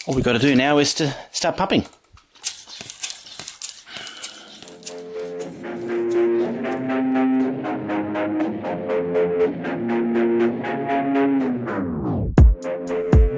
All we've got to do now is to start pumping.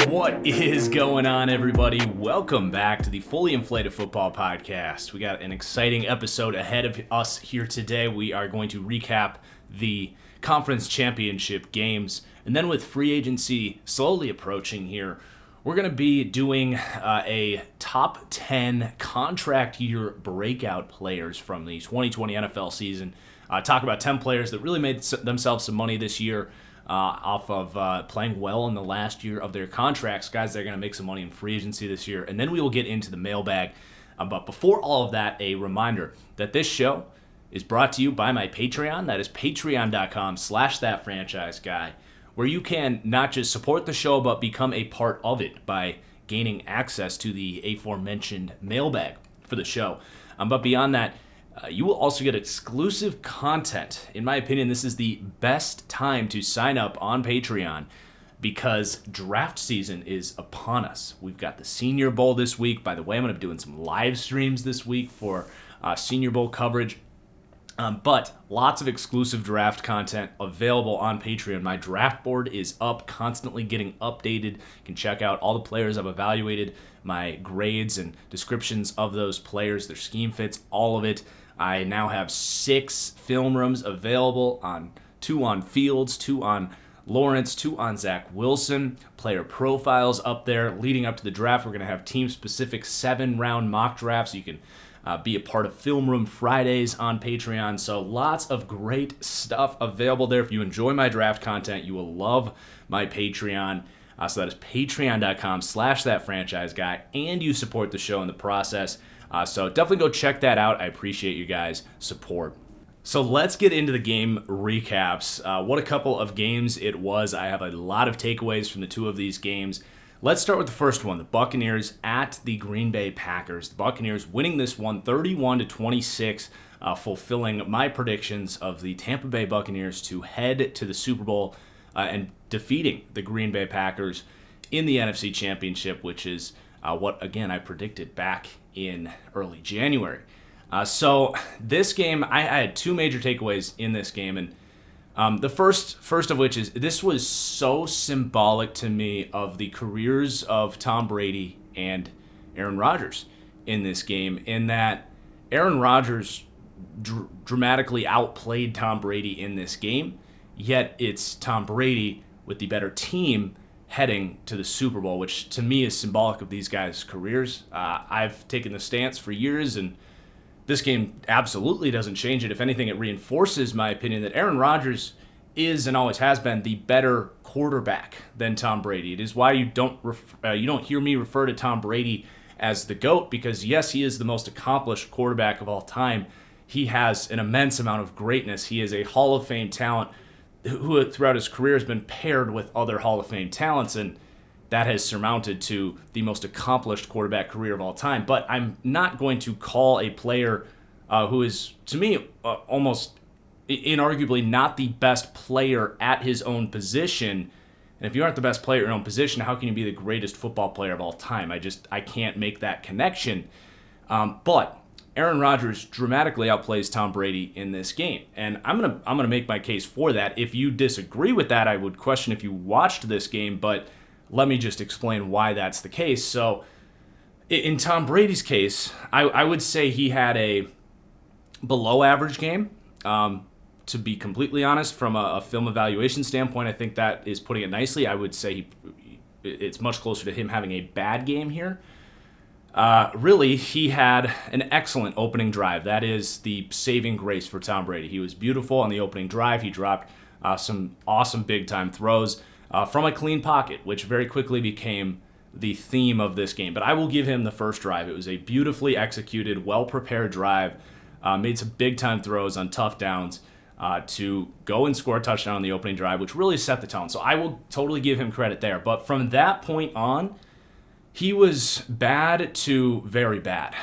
What is going on, everybody? Welcome back to the Fully Inflated Football Podcast. We got an exciting episode ahead of us here today. We are going to recap the conference championship games, and then with free agency slowly approaching here, we're going to be doing a top 10 contract year breakout players from the 2020 NFL season. Talk about 10 players that really made themselves some money this year off of playing well in the last year of their contracts. Guys, they're going to make some money in free agency this year. And then we will get into the mailbag. But before all of that, a reminder that this show is brought to you by my Patreon. That is patreon.com/ThatFranchiseGuy, where you can not just support the show, but become a part of it by gaining access to the aforementioned mailbag for the show. But beyond that, you will also get exclusive content. In my opinion, this is the best time to sign up on Patreon because draft season is upon us. We've got the Senior Bowl this week. By the way, I'm going to be doing some live streams this week for Senior Bowl coverage. But lots of exclusive draft content available on Patreon. My draft board is up, constantly getting updated. You can check out all the players I've evaluated, my grades and descriptions of those players, their scheme fits, all of it. I now have 6 film rooms available, 2 on Fields, 2 on Lawrence, 2 on Zach Wilson. Player profiles up there leading up to the draft. We're going to have team-specific 7-round mock drafts. You can be a part of Film Room Fridays on Patreon. So lots of great stuff available there. If you enjoy my draft content, you will love my Patreon. So that is patreon.com/ThatFranchiseGuy, and you support the show in the process. So definitely go check that out. I appreciate you guys' support. So let's get into the game recaps. What a couple of games it was. I have a lot of takeaways from the 2 of these games. Let's start with the first one, the Buccaneers at the Green Bay Packers. The Buccaneers winning this one 31-26, fulfilling my predictions of the Tampa Bay Buccaneers to head to the Super Bowl and defeating the Green Bay Packers in the NFC Championship, which is what, again, I predicted back in early January. So this game, I had 2 major takeaways in this game, and the first of which is this was so symbolic to me of the careers of Tom Brady and Aaron Rodgers in this game, in that Aaron Rodgers dramatically outplayed Tom Brady in this game, yet it's Tom Brady with the better team heading to the Super Bowl, which to me is symbolic of these guys' careers. I've taken the stance for years, and this game absolutely doesn't change it. If anything, it reinforces my opinion that Aaron Rodgers is and always has been the better quarterback than Tom Brady. It is why you don't hear me refer to Tom Brady as the GOAT, because yes, he is the most accomplished quarterback of all time. He has an immense amount of greatness. He is a Hall of Fame talent who throughout his career has been paired with other Hall of Fame talents, and that has surmounted to the most accomplished quarterback career of all time. But I'm not going to call a player who is, to me, almost inarguably not the best player at his own position. And if you aren't the best player at your own position, how can you be the greatest football player of all time? I can't make that connection. But Aaron Rodgers dramatically outplays Tom Brady in this game, and I'm gonna make my case for that. If you disagree with that, I would question if you watched this game, but let me just explain why that's the case. So in Tom Brady's case, I would say he had a below average game. To be completely honest, from a film evaluation standpoint, I think that is putting it nicely. I would say it's much closer to him having a bad game here. Really, he had an excellent opening drive. That is the saving grace for Tom Brady. He was beautiful on the opening drive. He dropped some awesome big-time throws from a clean pocket, which very quickly became the theme of this game. But I will give him the first drive. It was a beautifully executed, well-prepared drive. Made some big-time throws on tough downs to go and score a touchdown on the opening drive, which really set the tone. So I will totally give him credit there. But from that point on, he was bad to very bad.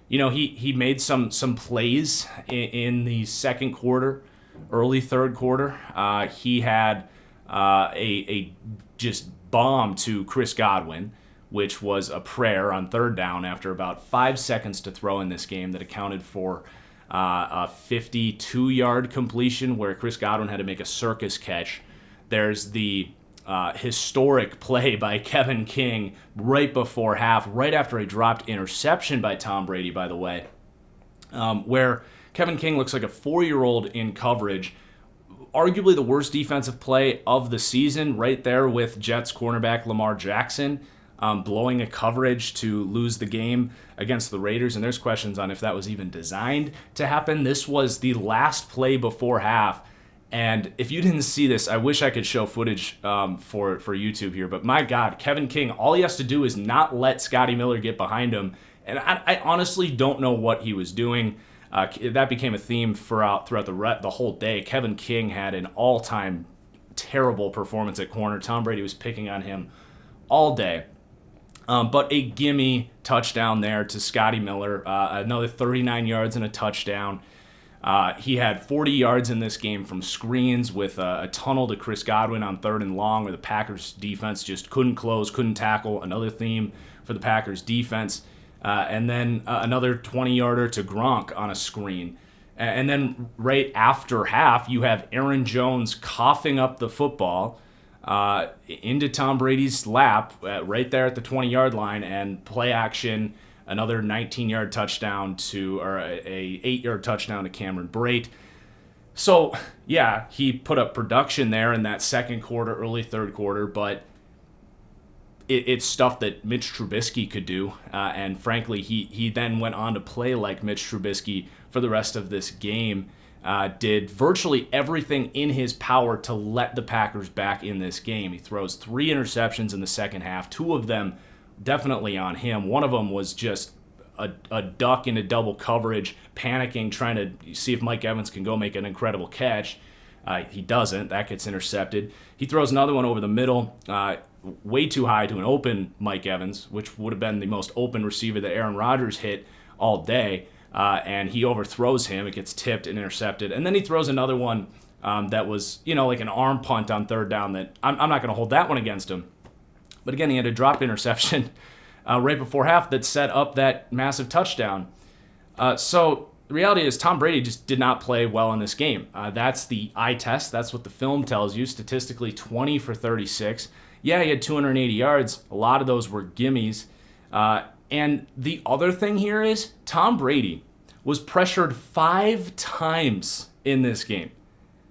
He made some plays in the second quarter, early third quarter. He had a just bomb to Chris Godwin, which was a prayer on third down after about 5 seconds to throw in this game that accounted for a 52-yard completion where Chris Godwin had to make a circus catch. There's the historic play by Kevin King right before half, right after a dropped interception by Tom Brady, by the way, where Kevin King looks like a 4-year-old in coverage. Arguably the worst defensive play of the season, right there with Jets cornerback Lamar Jackson blowing a coverage to lose the game against the Raiders. And there's questions on if that was even designed to happen. This was the last play before half. And if you didn't see this, I wish I could show footage for YouTube here. But my God, Kevin King, all he has to do is not let Scotty Miller get behind him. And I honestly don't know what he was doing. That became a theme throughout the whole day. Kevin King had an all-time terrible performance at corner. Tom Brady was picking on him all day. But a gimme touchdown there to Scotty Miller. Another 39 yards and a touchdown. He had 40 yards in this game from screens with a tunnel to Chris Godwin on 3rd and long where the Packers defense just couldn't close, couldn't tackle. Another theme for the Packers defense. And then another 20-yarder to Gronk on a screen. And then right after half, you have Aaron Jones coughing up the football into Tom Brady's lap right there at the 20-yard line, and play action, another 19-yard touchdown or a 8-yard touchdown to Cameron Brate. So, yeah, he put up production there in that second quarter, early third quarter, but it's stuff that Mitch Trubisky could do, and frankly, he then went on to play like Mitch Trubisky for the rest of this game, did virtually everything in his power to let the Packers back in this game. He throws 3 interceptions in the second half, 2 of them definitely on him. One of them was just a duck into double coverage, panicking, trying to see if Mike Evans can go make an incredible catch. He doesn't. That gets intercepted. He throws another one over the middle, way too high to an open Mike Evans, which would have been the most open receiver that Aaron Rodgers hit all day, and he overthrows him. It gets tipped and intercepted. And then he throws another one that was, like an arm punt on 3rd down that I'm not going to hold that one against him. But again, he had a dropped interception right before half that set up that massive touchdown. So the reality is Tom Brady just did not play well in this game. That's the eye test. That's what the film tells you. Statistically, 20 for 36. Yeah, he had 280 yards. A lot of those were gimmies. And the other thing here is Tom Brady was pressured 5 times in this game.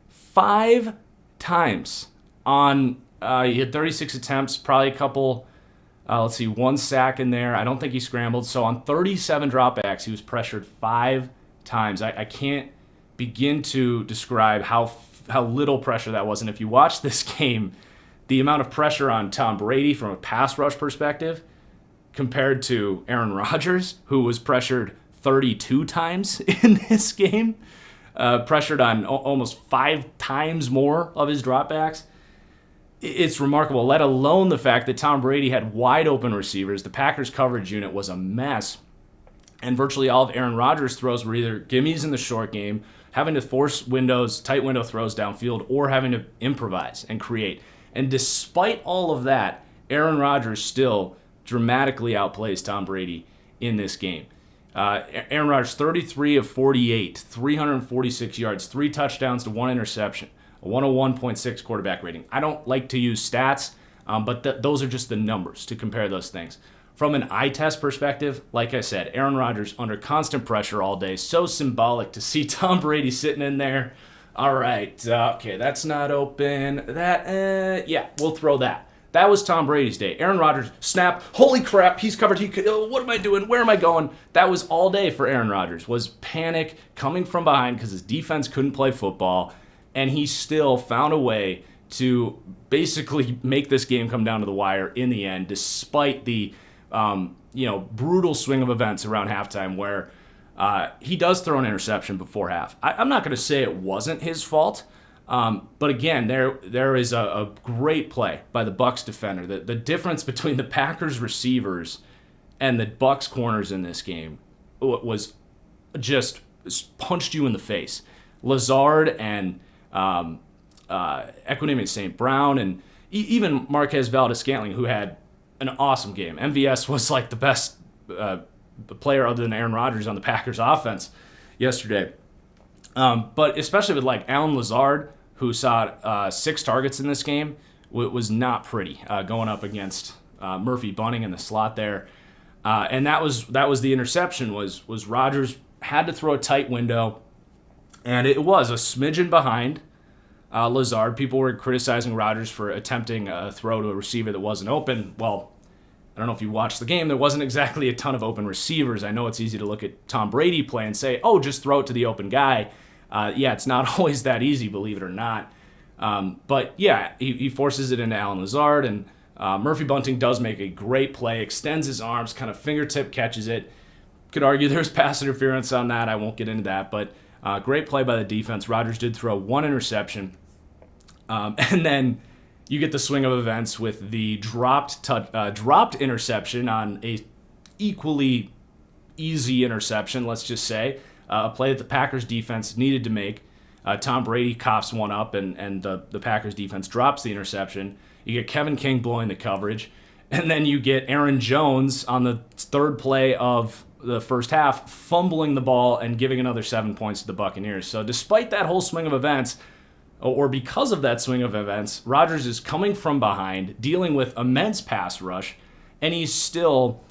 5 times on, he had 36 attempts, probably a couple, 1 sack in there. I don't think he scrambled. So on 37 dropbacks, he was pressured 5 times. I can't begin to describe how little pressure that was. And if you watch this game, the amount of pressure on Tom Brady from a pass rush perspective compared to Aaron Rodgers, who was pressured 32 times in this game, pressured on almost 5 times more of his dropbacks. It's remarkable, let alone the fact that Tom Brady had wide open receivers. The Packers coverage unit was a mess, and virtually all of Aaron Rodgers' throws were either gimmies in the short game, having to force tight window throws downfield, or having to improvise and create. And despite all of that, Aaron Rodgers still dramatically outplays Tom Brady in this game. Aaron Rodgers, 33 of 48, 346 yards, 3 touchdowns to 1 interception, a 101.6 quarterback rating. I don't like to use stats, but those are just the numbers to compare those things. From an eye test perspective, like I said, Aaron Rodgers under constant pressure all day. So symbolic to see Tom Brady sitting in there. All right, okay, that's not open. Yeah, we'll throw that. That was Tom Brady's day. Aaron Rodgers, snap, holy crap, he's covered. What am I doing? Where am I going? That was all day for Aaron Rodgers, was panic coming from behind because his defense couldn't play football, and he still found a way to basically make this game come down to the wire in the end, despite the brutal swing of events around halftime where he does throw an interception before half. I'm not going to say it wasn't his fault, but again, there is a great play by the Bucs defender. The difference between the Packers receivers and the Bucs corners in this game was just punched you in the face. Lazard and Equanimeous St. Brown and even Marquez Valdez-Scantling, who had an awesome game. MVS was like the best player other than Aaron Rodgers on the Packers offense yesterday. But especially with like Allen Lazard, who saw 6 targets in this game, was not pretty going up against Murphy Bunting in the slot there. And that was the interception was Rodgers had to throw a tight window, and it was a smidgen behind Lazard. People were criticizing Rodgers for attempting a throw to a receiver that wasn't open. Well, I don't know if you watched the game. There wasn't exactly a ton of open receivers. I know it's easy to look at Tom Brady play and say, oh, just throw it to the open guy. Yeah, it's not always that easy, believe it or not. But yeah, he forces it into Allen Lazard, and Murphy Bunting does make a great play, extends his arms, kind of fingertip catches it. Could argue there's pass interference on that. I won't get into that, but great play by the defense. Rodgers did throw 1 interception. And then you get the swing of events with the dropped interception on a equally easy interception, let's just say. A play that the Packers defense needed to make. Tom Brady coughs one up, and the Packers defense drops the interception. You get Kevin King blowing the coverage. And then you get Aaron Jones on the 3rd play of the first half, fumbling the ball and giving another 7 points to the Buccaneers. So despite that whole swing of events, or because of that swing of events, Rodgers is coming from behind, dealing with immense pass rush, and he's still,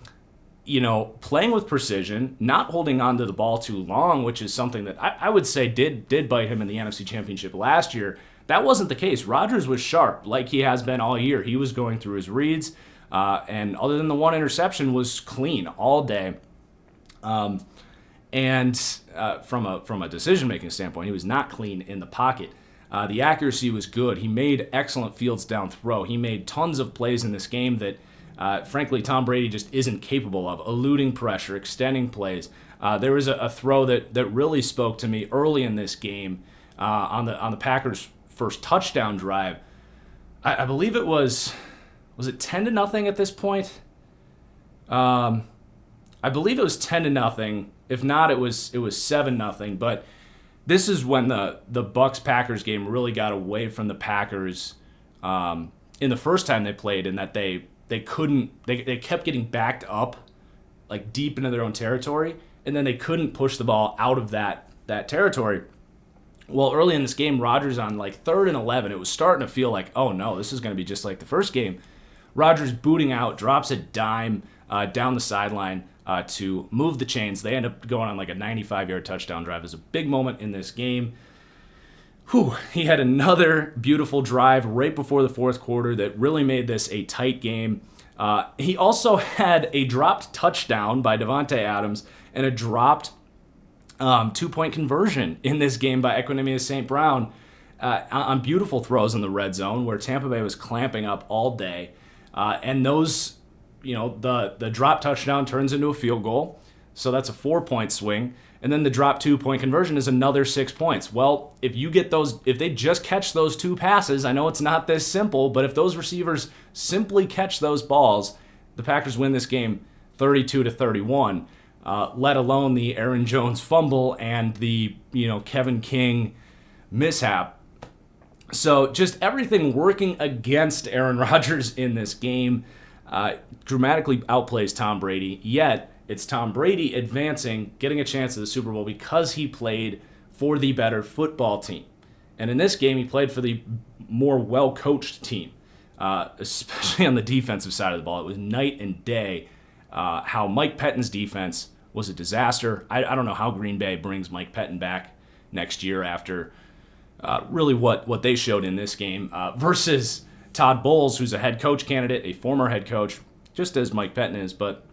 playing with precision, not holding on to the ball too long, which is something that I would say did bite him in the NFC Championship last year. That wasn't the case. Rodgers was sharp, like he has been all year. He was going through his reads, and other than the 1 interception, was clean all day. And from a decision-making standpoint, he was not clean in the pocket. The accuracy was good. He made excellent fields down throw. He made tons of plays in this game that, frankly, Tom Brady just isn't capable of. Eluding pressure, extending plays. There was a throw that really spoke to me early in this game on the Packers' first touchdown drive. I believe it was it 10-0 at this point? I believe it was 10-0. If not, it was 7-0. But this is when the Bucs-Packers game really got away from the Packers in the first time they played, in that they kept getting backed up like deep into their own territory, and then they couldn't push the ball out of that territory. Well, early in this game, Rodgers on like 3rd and 11, it was starting to feel like, oh no, this is going to be just like the first game. Rodgers booting out, drops a dime down the sideline to move the chains. They end up going on like a 95-yard touchdown drive. It was a big moment in this game. He had another beautiful drive right before the 4th quarter that really made this a tight game. He also had a dropped touchdown by Davante Adams and a dropped 2-point conversion in this game by Equanimeous St. Brown on beautiful throws in the red zone where Tampa Bay was clamping up all day. And those, the drop touchdown turns into a field goal. So that's a 4-point swing. And then the drop 2-point conversion is another 6 points. Well, if they just catch those 2 passes, I know it's not this simple, but if those receivers simply catch those balls, the Packers win this game 32-31. Let alone the Aaron Jones fumble and the Kevin King mishap. So just everything working against Aaron Rodgers in this game dramatically outplays Tom Brady, yet it's Tom Brady advancing, getting a chance at the Super Bowl because he played for the better football team. And in this game, he played for the more well-coached team, especially on the defensive side of the ball. It was night and day how Mike Pettine's defense was a disaster. I don't know how Green Bay brings Mike Pettin back next year after really what they showed in this game versus Todd Bowles, who's a head coach candidate, a former head coach, just as Mike Pettin is. But,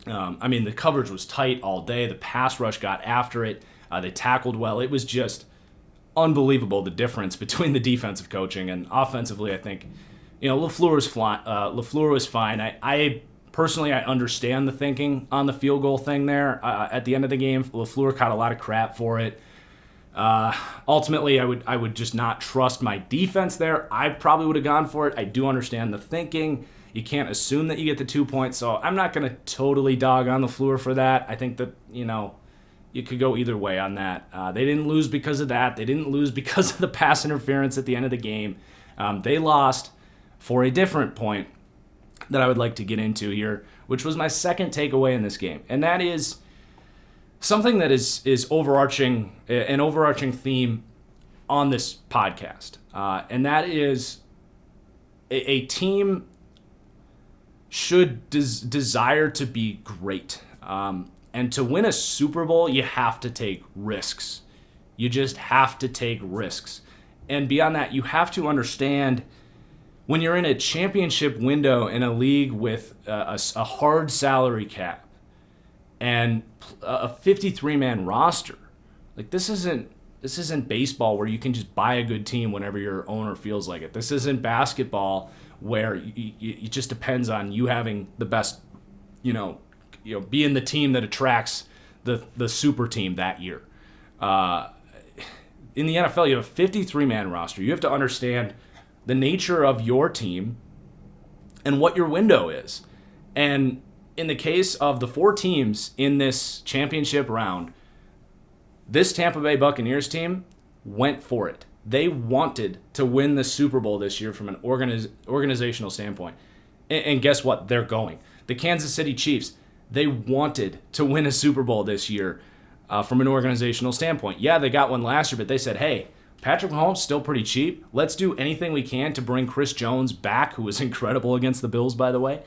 the coverage was tight all day. The pass rush got after it. They tackled well. It was just unbelievable, the difference between the defensive coaching and offensively. I think, LaFleur was fine. I personally, I understand the thinking on the field goal thing there. At the end of the game, LaFleur caught a lot of crap for it. Ultimately, I would just not trust my defense there. I probably would have gone for it. I do understand the thinking. You can't assume that you get the 2 points, so I'm not going to totally dog on LaFleur for that. I think that, you could go either way on that. They didn't lose because of that. They didn't lose because of the pass interference at the end of the game. They lost for a different point. that I would like to get into here, which was my second takeaway in this game. And that is something that is overarching, an overarching theme on this podcast. And that is a team should desire to be great. And to win a Super Bowl, you have to take risks. You just have to take risks. And beyond that, you have to understand when you're in a championship window in a league with a hard salary cap and a 53-man roster, like this isn't baseball where you can just buy a good team whenever your owner feels like it. This isn't basketball where it just depends on you having the best, being the team that attracts the super team that year. In the NFL, you have a 53-man roster. You have to understand the nature of your team and what your window is. And in the case of the 4 teams in this championship round, this Tampa Bay Buccaneers team went for it. They wanted to win the Super Bowl this year from an organizational standpoint. And guess what? They're going. The Kansas City Chiefs, they wanted to win a Super Bowl this year from an organizational standpoint. Yeah, they got one last year, but they said, hey, Patrick Mahomes still pretty cheap. Let's do anything we can to bring Chris Jones back, who was incredible against the Bills, by the way.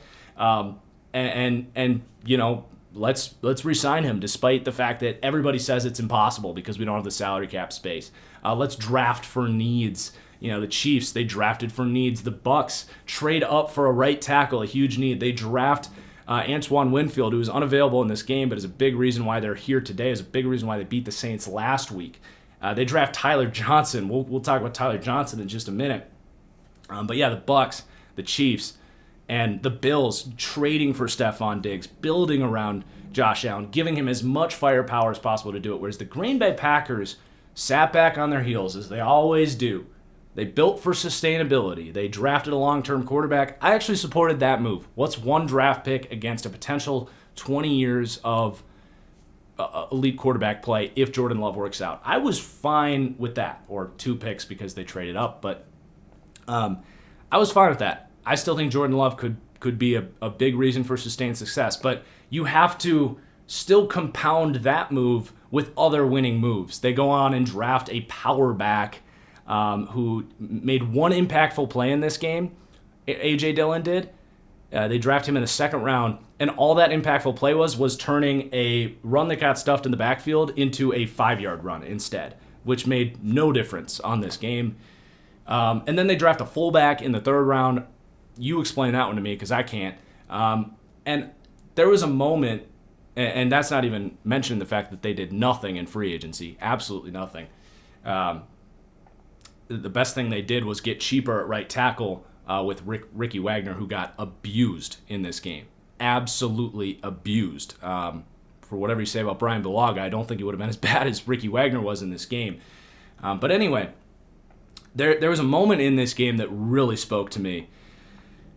Let's re-sign him despite the fact that everybody says it's impossible because we don't have the salary cap space. Let's draft for needs. The Chiefs, they drafted for needs. The Bucs trade up for a right tackle, a huge need. They draft Antoine Winfield, who was unavailable in this game, but is a big reason why they're here today, is a big reason why they beat the Saints last week. They draft Tyler Johnson. We'll talk about Tyler Johnson in just a minute. But yeah, the Bucs, the Chiefs, and the Bills trading for Stephon Diggs, building around Josh Allen, giving him as much firepower as possible to do it. Whereas the Green Bay Packers sat back on their heels, as they always do. They built for sustainability. They drafted a long-term quarterback. I actually supported that move. What's one draft pick against a potential 20 years of elite quarterback play if Jordan Love works out? I was fine with that, or 2 picks because they traded up, but I was fine with that. I still think Jordan Love could be a big reason for sustained success, but you have to still compound that move with other winning moves. They go on and draft a power back who made one impactful play in this game. A.J. Dillon did. They drafted him in the 2nd round, and all that impactful play was turning a run that got stuffed in the backfield into a 5-yard run instead, which made no difference on this game. And then they draft a fullback in the 3rd round. You explain that one to me because I can't. And there was a moment, and that's not even mentioning the fact that they did nothing in free agency, absolutely nothing. The best thing they did was get cheaper at right tackle with Ricky Wagner, who got abused in this game. Absolutely abused. For whatever you say about Brian Bulaga, I don't think it would have been as bad as Ricky Wagner was in this game. But anyway, there was a moment in this game that really spoke to me.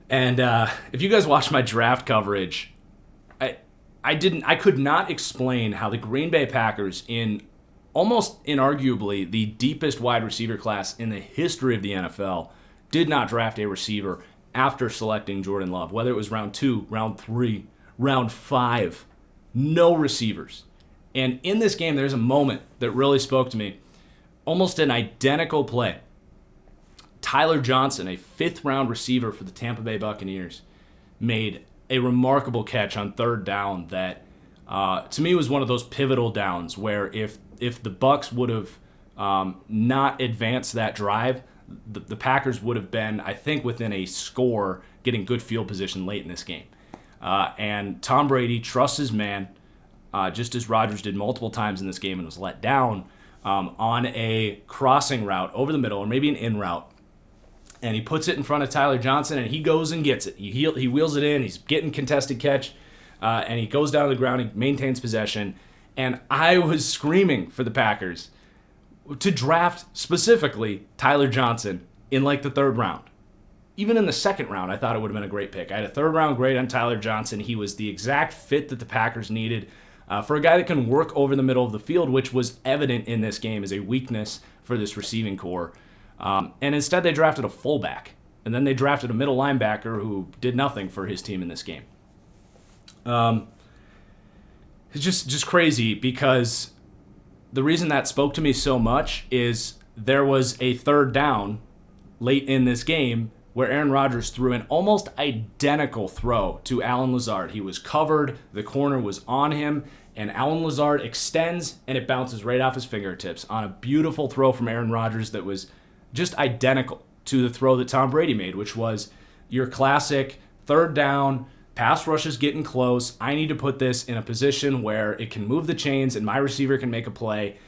And if you guys watched my draft coverage, I could not explain how the Green Bay Packers, in almost inarguably the deepest wide receiver class in the history of the NFL, did not draft a receiver after selecting Jordan Love. Whether it was round 2, round 3, round 5, no receivers. And in this game, there's a moment that really spoke to me. Almost an identical play. Tyler Johnson, a 5th-round receiver for the Tampa Bay Buccaneers, made a remarkable catch on 3rd down that, to me, was one of those pivotal downs where if the Bucs would have not advanced that drive, the Packers would have been, I think, within a score, getting good field position late in this game. And Tom Brady trusts his man, just as Rodgers did multiple times in this game and was let down on a crossing route over the middle, or maybe an in route. And he puts it in front of Tyler Johnson, and he goes and gets it. He wheels it in. He's getting contested catch, and he goes down to the ground. He maintains possession. And I was screaming for the Packers to draft specifically Tyler Johnson in like the 3rd round. Even in the 2nd round, I thought it would have been a great pick. I had a 3rd round grade on Tyler Johnson. He was the exact fit that the Packers needed for a guy that can work over the middle of the field, which was evident in this game as a weakness for this receiving core. And instead, they drafted a fullback. And then they drafted a middle linebacker who did nothing for his team in this game. It's just crazy because the reason that spoke to me so much is there was a third down late in this game where Aaron Rodgers threw an almost identical throw to Allen Lazard. He was covered, the corner was on him, and Allen Lazard extends, and it bounces right off his fingertips on a beautiful throw from Aaron Rodgers that was just identical to the throw that Tom Brady made, which was your classic third down, pass rush is getting close, I need to put this in a position where it can move the chains and my receiver can make a play.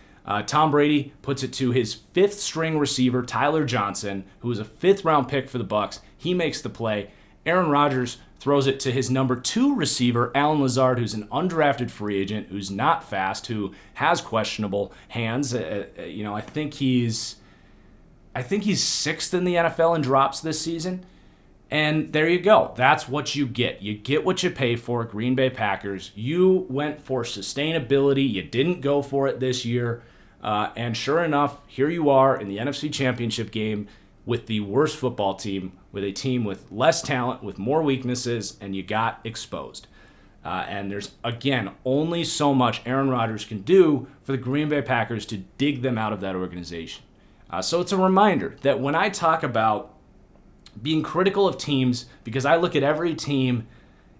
Tom Brady puts it to his fifth-string receiver, Tyler Johnson, who was a fifth-round pick for the Bucs. He makes the play. Aaron Rodgers throws it to his number 2 receiver, Allen Lazard, who's an undrafted free agent, who's not fast, who has questionable hands. I think he's 6th in the NFL in drops this season. And there you go. That's what you get. You get what you pay for, Green Bay Packers. You went for sustainability. You didn't go for it this year. And sure enough, here you are in the NFC Championship game with the worst football team, with a team with less talent, with more weaknesses, and you got exposed. And there's, again, only so much Aaron Rodgers can do for the Green Bay Packers to dig them out of that organization. So it's a reminder that when I talk about being critical of teams, because I look at every team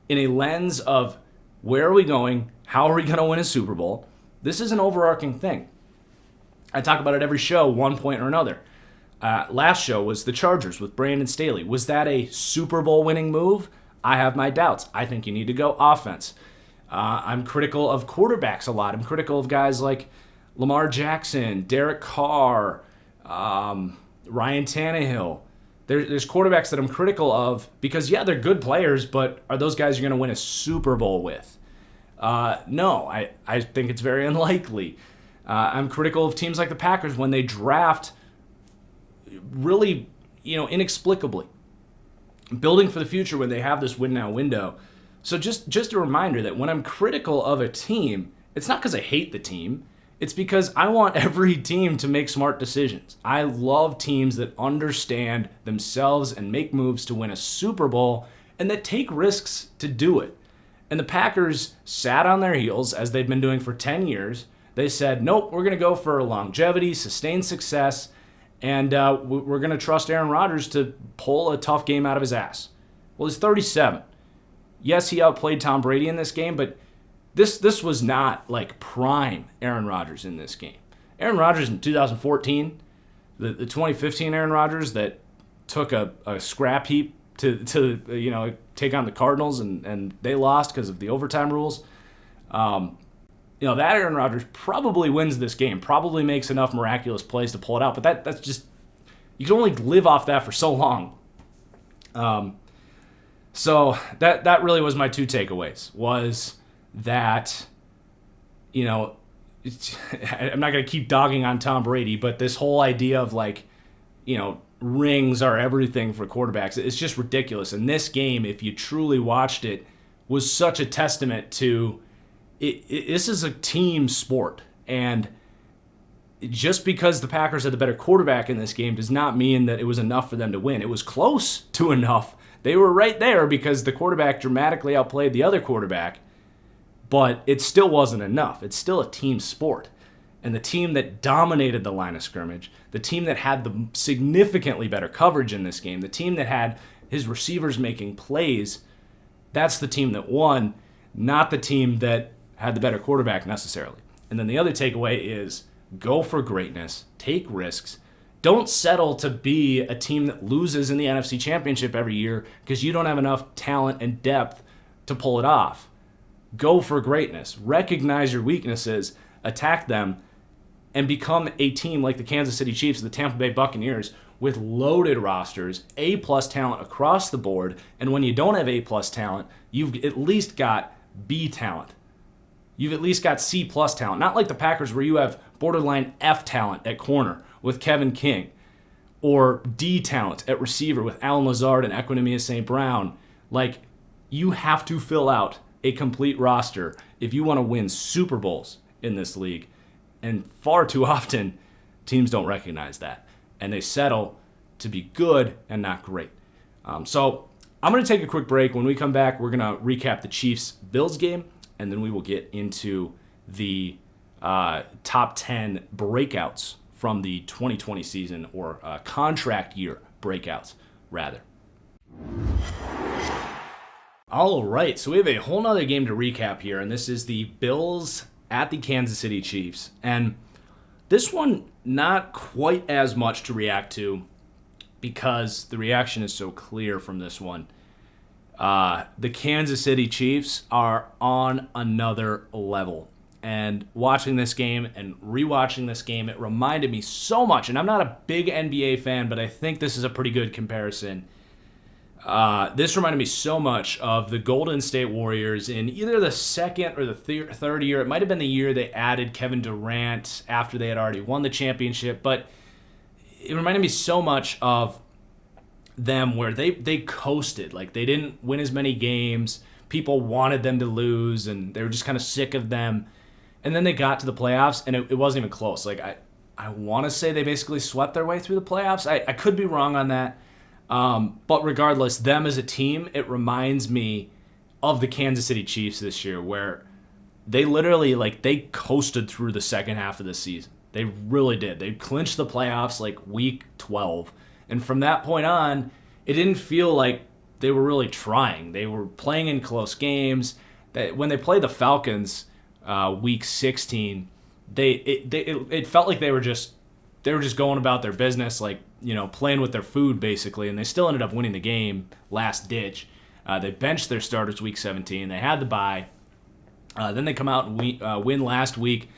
in a lens of where are we going, how are we going to win a Super Bowl, this is an overarching thing. I talk about it every show, one point or another. Last show was the Chargers with Brandon Staley. Was that a Super Bowl winning move? I have my doubts. I think you need to go offense. I'm critical of quarterbacks a lot. I'm critical of guys like Lamar Jackson, Derek Carr, Ryan Tannehill. There's quarterbacks that I'm critical of because, yeah, they're good players, but are those guys you're going to win a Super Bowl with? No, I think it's very unlikely. I'm critical of teams like the Packers when they draft really, inexplicably, building for the future when they have this win now window. So just a reminder that when I'm critical of a team, it's not because I hate the team. It's because I want every team to make smart decisions. I love teams that understand themselves and make moves to win a Super Bowl and that take risks to do it. And the Packers sat on their heels, as they've been doing for 10 years. They said, nope, we're going to go for longevity, sustained success, and we're going to trust Aaron Rodgers to pull a tough game out of his ass. Well, he's 37. Yes, he outplayed Tom Brady in this game, but this was not like prime Aaron Rodgers in this game. Aaron Rodgers in 2014, the 2015 Aaron Rodgers that took a scrap heap to take on the Cardinals and they lost because of the overtime rules. That Aaron Rodgers probably wins this game, probably makes enough miraculous plays to pull it out, but that's just, you can only live off that for so long. So that really was my 2 takeaways, was that, I'm not going to keep dogging on Tom Brady, but this whole idea of rings are everything for quarterbacks, it's just ridiculous. And this game, if you truly watched it, was such a testament to this is a team sport. And just because the Packers had the better quarterback in this game does not mean that it was enough for them to win. It was close to enough. They were right there because the quarterback dramatically outplayed the other quarterback. But it still wasn't enough. It's still a team sport. And the team that dominated the line of scrimmage, the team that had the significantly better coverage in this game, the team that had his receivers making plays, that's the team that won, not the team that had the better quarterback necessarily. And then the other takeaway is go for greatness, take risks. Don't settle to be a team that loses in the NFC Championship every year because you don't have enough talent and depth to pull it off. Go for greatness. Recognize your weaknesses, attack them, and become a team like the Kansas City Chiefs and the Tampa Bay Buccaneers with loaded rosters, A-plus talent across the board, and when you don't have A-plus talent, you've at least got B talent. You've at least got C-plus talent. Not like the Packers where you have borderline F talent at corner with Kevin King, or D talent at receiver with Allen Lazard and Equanimeous St. Brown. You have to fill out a complete roster if you want to win Super Bowls in this league. And far too often, teams don't recognize that. And they settle to be good and not great. So I'm going to take a quick break. When we come back, we're going to recap the Chiefs-Bills game, and then we will get into the top 10 breakouts from the 2020 season, or contract year breakouts, rather. All right, so we have a whole nother game to recap here, and this is the Bills at the Kansas City Chiefs. And this one, not quite as much to react to because the reaction is so clear from this one. The Kansas City Chiefs are on another level. And watching this game and rewatching this game, it reminded me so much, and I'm not a big NBA fan, but I think this is a pretty good comparison. This reminded me so much of the Golden State Warriors in either the second or the third year. It might have been the year they added Kevin Durant after they had already won the championship, but it reminded me so much of them where they coasted. Like, they didn't win as many games. People wanted them to lose, and they were just kind of sick of them. And then they got to the playoffs, and it wasn't even close. Like, I want to say they basically swept their way through the playoffs. I could be wrong on that. But regardless, them as a team, it reminds me of the Kansas City Chiefs this year, where they literally, they coasted through the second half of the season. They really did. They clinched the playoffs week 12. And from that point on, it didn't feel like they were really trying. They were playing in close games. When they played the Falcons week 16, it felt like they were just going about their business, playing with their food basically, and they still ended up winning the game last ditch. They benched their starters week 17. They had the bye. Then they come out and win last week.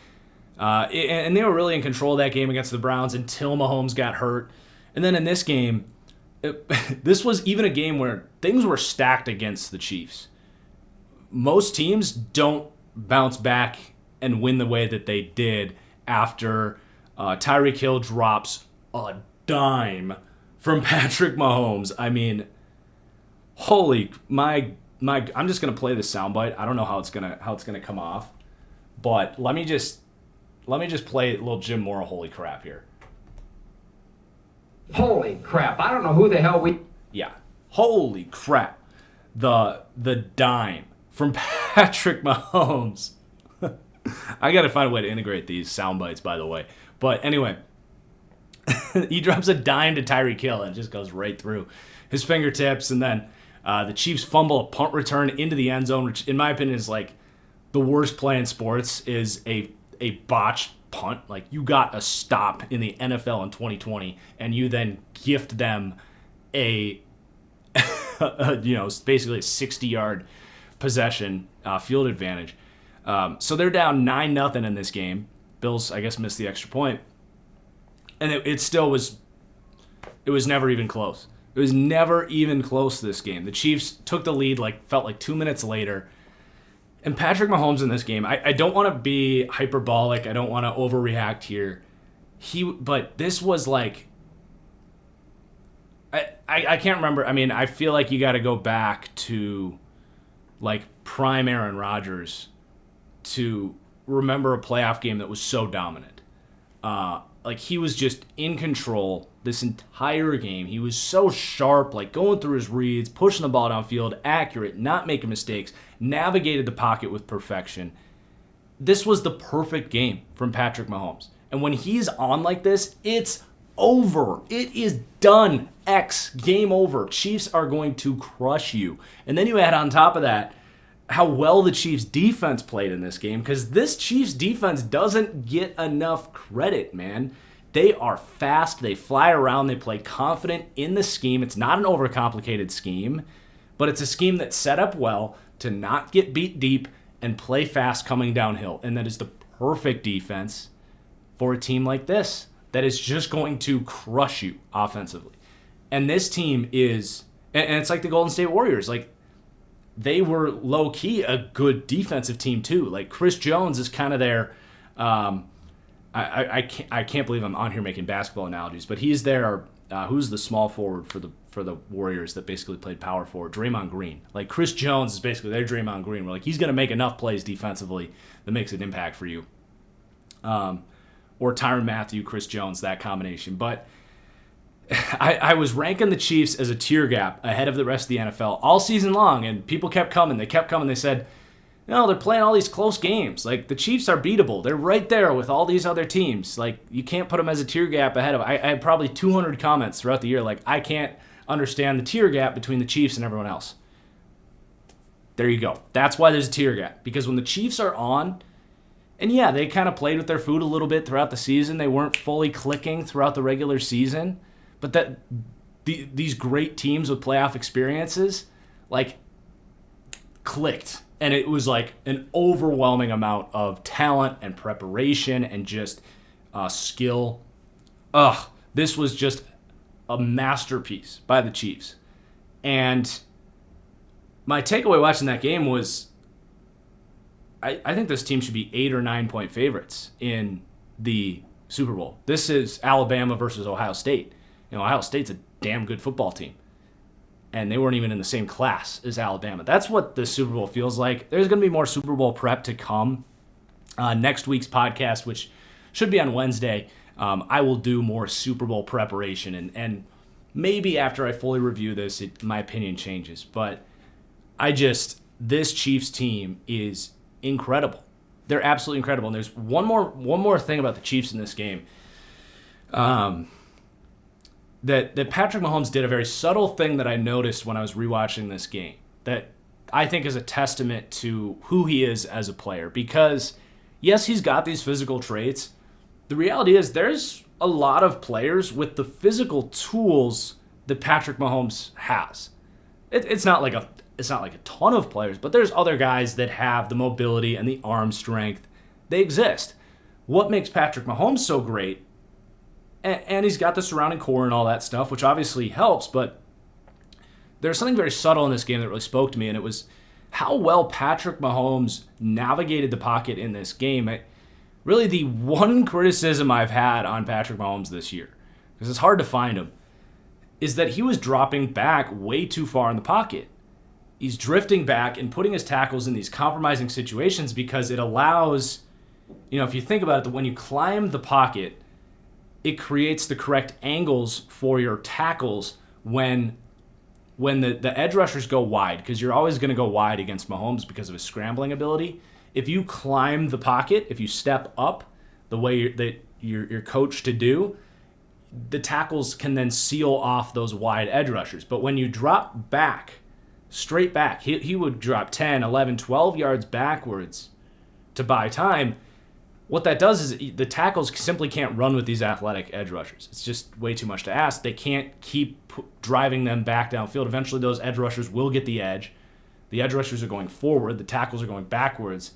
And they were really in control of that game against the Browns until Mahomes got hurt. And then in this game, this was even a game where things were stacked against the Chiefs. Most teams don't bounce back and win the way that they did after Tyreek Hill drops a dime from Patrick Mahomes. I mean, I'm just gonna play the soundbite. I don't know how it's gonna come off, but let me just play a little Jim Mora holy crap here. Holy crap! I don't know who the hell we. Yeah, holy crap! The dime from Patrick Mahomes. I gotta find a way to integrate these sound bites, by the way. But anyway, he drops a dime to Tyreek Hill and it just goes right through his fingertips. And then the Chiefs fumble a punt return into the end zone, which in my opinion is the worst play in sports, is a botched punt. You got a stop in the NFL in 2020, and you then gift them basically a 60-yard possession, field advantage. So they're down 9-0 in this game. Bills, I guess, missed the extra point. And it still was, it was never even close. It was never even close this game. The Chiefs took the lead, felt like 2 minutes later. And Patrick Mahomes in this game, I don't want to be hyperbolic. I don't want to overreact here. But this was I can't remember. I mean, I feel like you got to go back to prime Aaron Rodgers to remember a playoff game that was so dominant. He was just in control this entire game. He was so sharp, going through his reads, pushing the ball downfield, accurate, not making mistakes, navigated the pocket with perfection. This was the perfect game from Patrick Mahomes. And when he's on like this, it's over. It is done. Game over. Chiefs are going to crush you. And then you add on top of that how well the Chiefs defense played in this game, because this Chiefs defense doesn't get enough credit, man. They are fast, they fly around, they play confident in the scheme. It's not an overcomplicated scheme, but it's a scheme that's set up well to not get beat deep and play fast coming downhill. And that is the perfect defense for a team like this that is just going to crush you offensively. And this team is, and it's like the Golden State Warriors, they were low-key a good defensive team too. Chris Jones is kind of their, I can't believe I'm on here making basketball analogies, but he's their, who's the small forward for the Warriors that basically played power forward? Draymond Green. Chris Jones is basically their Draymond Green. Where he's going to make enough plays defensively that makes an impact for you. Or Tyrann Mathieu, Chris Jones, that combination. But I was ranking the Chiefs as a tier gap ahead of the rest of the NFL all season long, and people kept coming. They kept coming. They said, no, they're playing all these close games. Like, the Chiefs are beatable. They're right there with all these other teams. Like, you can't put them as a tier gap ahead of. I had probably 200 comments throughout the year. Like, I can't understand the tier gap between the Chiefs and everyone else. There you go. That's why there's a tier gap. Because when the Chiefs are on, and yeah, they kind of played with their food a little bit throughout the season. They weren't fully clicking throughout the regular season. But these great teams with playoff experiences, like, clicked. And it was like an overwhelming amount of talent and preparation and just skill. This was just a masterpiece by the Chiefs. And my takeaway watching that game was I think this team should be 8 or 9 point favorites in the Super Bowl. This is Alabama versus Ohio State. Ohio State's a damn good football team. And they weren't even in the same class as Alabama. That's what the Super Bowl feels like. There's going to be more Super Bowl prep to come. Next week's podcast, which should be on Wednesday, I will do more Super Bowl preparation. And maybe after I fully review this, my opinion changes. But this Chiefs team is incredible. They're absolutely incredible. And there's one more thing about the Chiefs in this game. That Patrick Mahomes did a very subtle thing that I noticed when I was rewatching this game that I think is a testament to who he is as a player. Because, yes, he's got these physical traits. The reality is there's a lot of players with the physical tools that Patrick Mahomes has. It's not like a ton of players, but there's other guys that have the mobility and the arm strength. They exist. What makes Patrick Mahomes so great? And he's got the surrounding core and all that stuff, which obviously helps, but there's something very subtle in this game that really spoke to me, and it was how well Patrick Mahomes navigated the pocket in this game. Really, the one criticism I've had on Patrick Mahomes this year, because it's hard to find him, is that he was dropping back way too far in the pocket. He's drifting back and putting his tackles in these compromising situations because it allows, if you think about it, that when you climb the pocket, it creates the correct angles for your tackles when the edge rushers go wide, because you're always going to go wide against Mahomes because of his scrambling ability. If you climb the pocket, if you step up the way that you're coached to do, the tackles can then seal off those wide edge rushers. But when you drop back, straight back, he would drop 10, 11, 12 yards backwards to buy time. What that does is the tackles simply can't run with these athletic edge rushers. It's just way too much to ask. They can't keep driving them back downfield. Eventually, those edge rushers will get the edge. The edge rushers are going forward. The tackles are going backwards.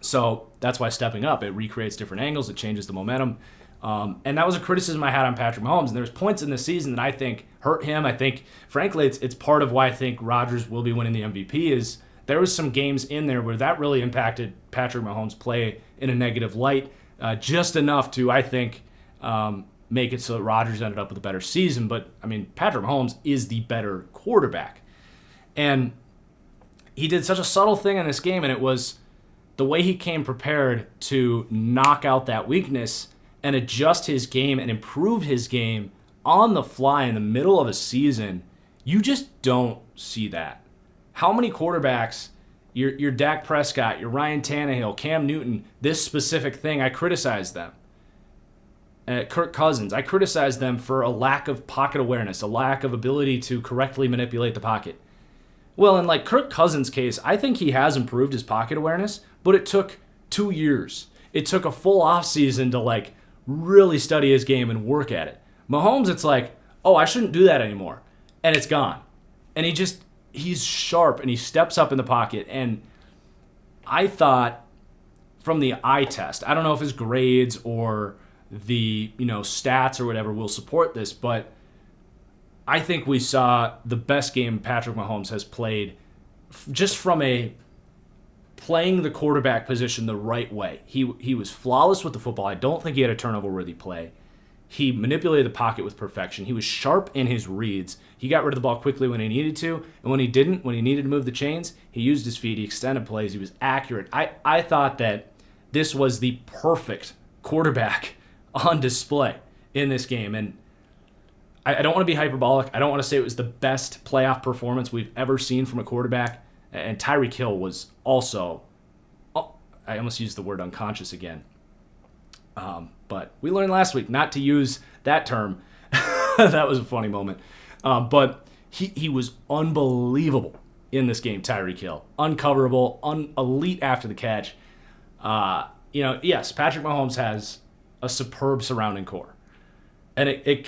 So that's why stepping up, it recreates different angles. It changes the momentum. And that was a criticism I had on Patrick Mahomes. And there's points in this season that I think hurt him. I think, frankly, it's part of why I think Rodgers will be winning the MVP is there was some games in there where that really impacted Patrick Mahomes' play in a negative light, just enough to, I think, make it so that Rodgers ended up with a better season. But, Patrick Mahomes is the better quarterback. And he did such a subtle thing in this game, and it was the way he came prepared to knock out that weakness and adjust his game and improve his game on the fly in the middle of a season. You just don't see that. How many quarterbacks, your Dak Prescott, your Ryan Tannehill, Cam Newton, this specific thing, I criticize them. Kirk Cousins, I criticize them for a lack of pocket awareness, a lack of ability to correctly manipulate the pocket. Well, in like Kirk Cousins' case, I think he has improved his pocket awareness, but it took 2 years. It took a full offseason to really study his game and work at it. Mahomes, it's like, oh, I shouldn't do that anymore. And it's gone. And he's sharp and he steps up in the pocket. And I thought from the eye test, I don't know if his grades or the stats or whatever will support this, but I think we saw the best game Patrick Mahomes has played just from a playing the quarterback position the right way. He was flawless with the football. I don't think he had a turnover-worthy play. He manipulated the pocket with perfection. He was sharp in his reads. He got rid of the ball quickly when he needed to, and when he didn't, when he needed to move the chains, he used his feet, he extended plays, he was accurate. I thought that this was the perfect quarterback on display. in this game. And I don't want to be hyperbolic. I don't want to say it was the best playoff performance we've ever seen from a quarterback. And Tyreek Hill was also, I almost used the word unconscious again. But we learned last week not to use that term. That was a funny moment. But he was unbelievable in this game, Tyreek Hill. Uncoverable, elite after the catch. Yes, Patrick Mahomes has a superb surrounding core. And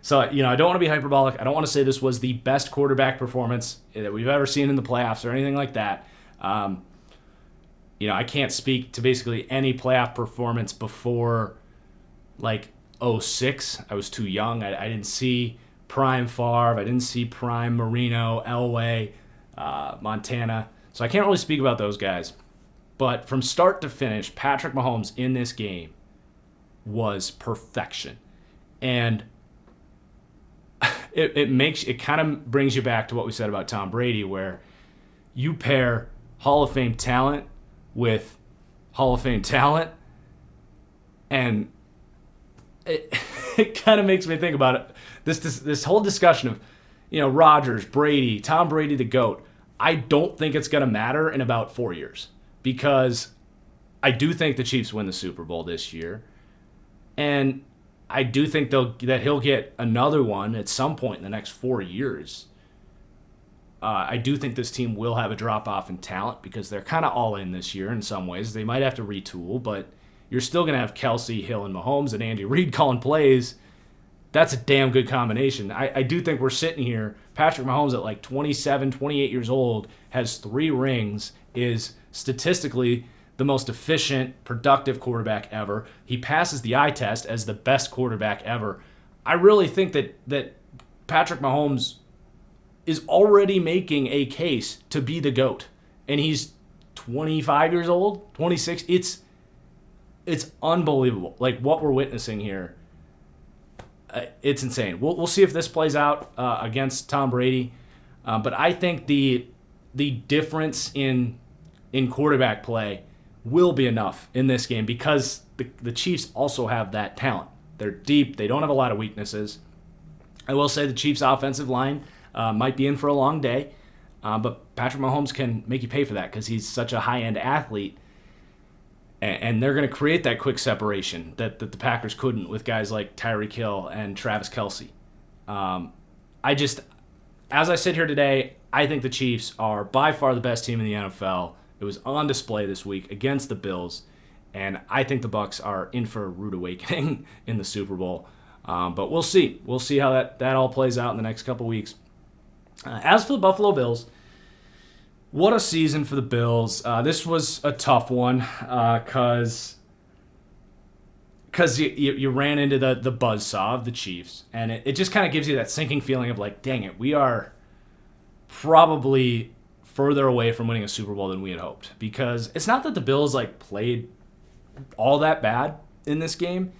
so, I don't want to be hyperbolic. I don't want to say this was the best quarterback performance that we've ever seen in the playoffs or anything like that. I can't speak to basically any playoff performance before, like, 06. I was too young. I didn't see prime Favre. I didn't see prime Marino, Elway, Montana. So I can't really speak about those guys. But from start to finish, Patrick Mahomes in this game was perfection. And it kind of brings you back to what we said about Tom Brady, where you pair Hall of Fame talent with Hall of Fame talent, and it kind of makes me think about it. This whole discussion of, Rodgers, Brady, Tom Brady, the GOAT. I don't think it's going to matter in about 4 years, because I do think the Chiefs win the Super Bowl this year, and I do think that he'll get another one at some point in the next 4 years. I do think this team will have a drop-off in talent because they're kind of all in this year in some ways. They might have to retool, but you're still going to have Kelsey, Hill, and Mahomes, and Andy Reid calling plays. That's a damn good combination. I do think we're sitting here, Patrick Mahomes at like 27, 28 years old, has 3 rings, is statistically the most efficient, productive quarterback ever. He passes the eye test as the best quarterback ever. I really think that Patrick Mahomes is already making a case to be the GOAT. And he's 25 years old, 26. It's unbelievable. Like, what we're witnessing here, it's insane. We'll see if this plays out against Tom Brady. But I think the difference in quarterback play will be enough in this game because the Chiefs also have that talent. They're deep. They don't have a lot of weaknesses. I will say the Chiefs' offensive line might be in for a long day, but Patrick Mahomes can make you pay for that because he's such a high-end athlete, and they're going to create that quick separation that the Packers couldn't with guys like Tyreek Hill and Travis Kelce. As I sit here today, I think the Chiefs are by far the best team in the NFL. It was on display this week against the Bills, and I think the Bucs are in for a rude awakening in the Super Bowl. But we'll see. We'll see how that all plays out in the next couple weeks. As for the Buffalo Bills, what a season for the Bills. This was a tough one because you ran into the buzzsaw of the Chiefs, and it just kind of gives you that sinking feeling of like, dang it, we are probably further away from winning a Super Bowl than we had hoped. Because it's not that the Bills played all that bad in this game.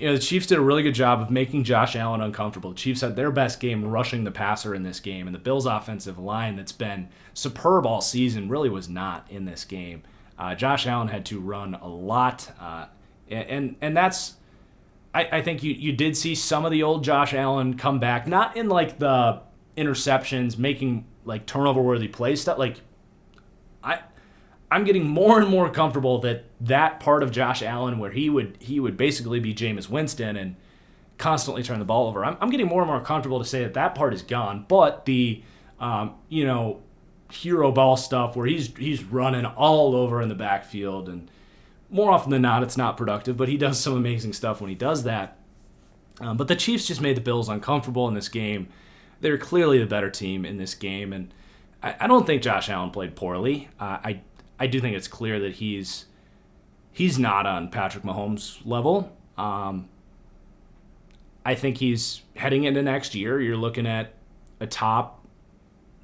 The Chiefs did a really good job of making Josh Allen uncomfortable. The Chiefs had their best game rushing the passer in this game, and the Bills' offensive line that's been superb all season really was not in this game. Josh Allen had to run a lot, and that's I think you did see some of the old Josh Allen come back, not in the interceptions, making turnover-worthy play stuff. I'm getting more and more comfortable that part of Josh Allen where he would basically be Jameis Winston and constantly turn the ball over. I'm getting more and more comfortable to say that part is gone. But the hero ball stuff where he's running all over in the backfield, and more often than not it's not productive, but he does some amazing stuff when he does that. But the Chiefs just made the Bills uncomfortable in this game. They're clearly the better team in this game, and I don't think Josh Allen played poorly. I do think it's clear that he's not on Patrick Mahomes' level. I think he's heading into next year. You're looking at a top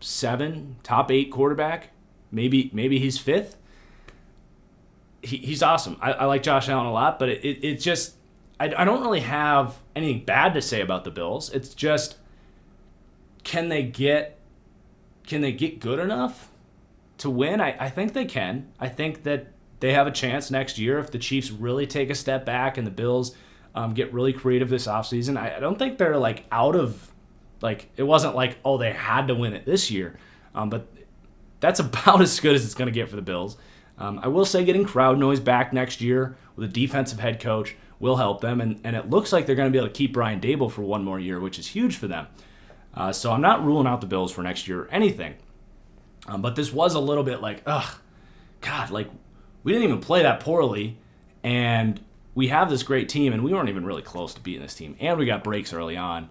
7, top 8 quarterback. Maybe he's 5th. He's awesome. I like Josh Allen a lot, but it just I don't really have anything bad to say about the Bills. It's just, can they get good enough to win? I think they can. I think that they have a chance next year if the Chiefs really take a step back and the Bills get really creative this offseason. I don't think they're like out of, like, it wasn't like, oh, they had to win it this year. But that's about as good as it's going to get for the Bills. I will say getting crowd noise back next year with a defensive head coach will help them. And it looks like they're going to be able to keep Brian Daboll for one more year, which is huge for them. So I'm not ruling out the Bills for next year or anything. But this was a little bit like, God, like, we didn't even play that poorly, and we have this great team, and we weren't even really close to beating this team, and we got breaks early on.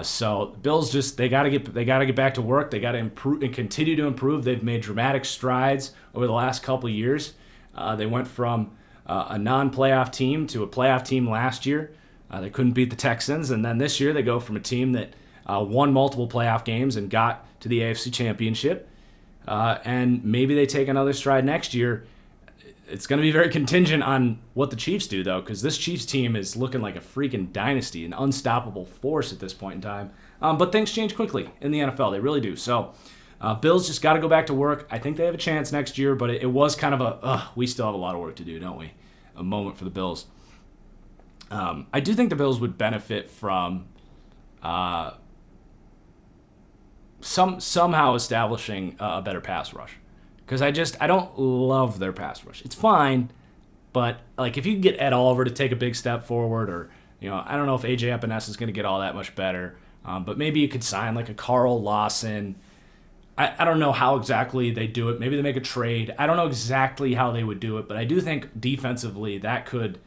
So the Bills they got to get back to work. They got to improve and continue to improve. They've made dramatic strides over the last couple of years. They went from a non-playoff team to a playoff team last year. They couldn't beat the Texans, and then this year they go from a team that won multiple playoff games and got to the AFC Championship. And maybe they take another stride next year. It's going to be very contingent on what the Chiefs do, though, because this Chiefs team is looking like a freaking dynasty, an unstoppable force at this point in time. But things change quickly in the NFL. They really do. So Bills just got to go back to work. I think they have a chance next year, but it was kind of we still have a lot of work to do, don't we? A moment for the Bills. I do think the Bills would benefit from somehow establishing a better pass rush. Because I don't love their pass rush. It's fine, but like if you can get Ed Oliver to take a big step forward, or I don't know if AJ Epinesa is going to get all that much better, but maybe you could sign like a Carl Lawson. I don't know how exactly they do it. Maybe they make a trade. I don't know exactly how they would do it, but I do think defensively that could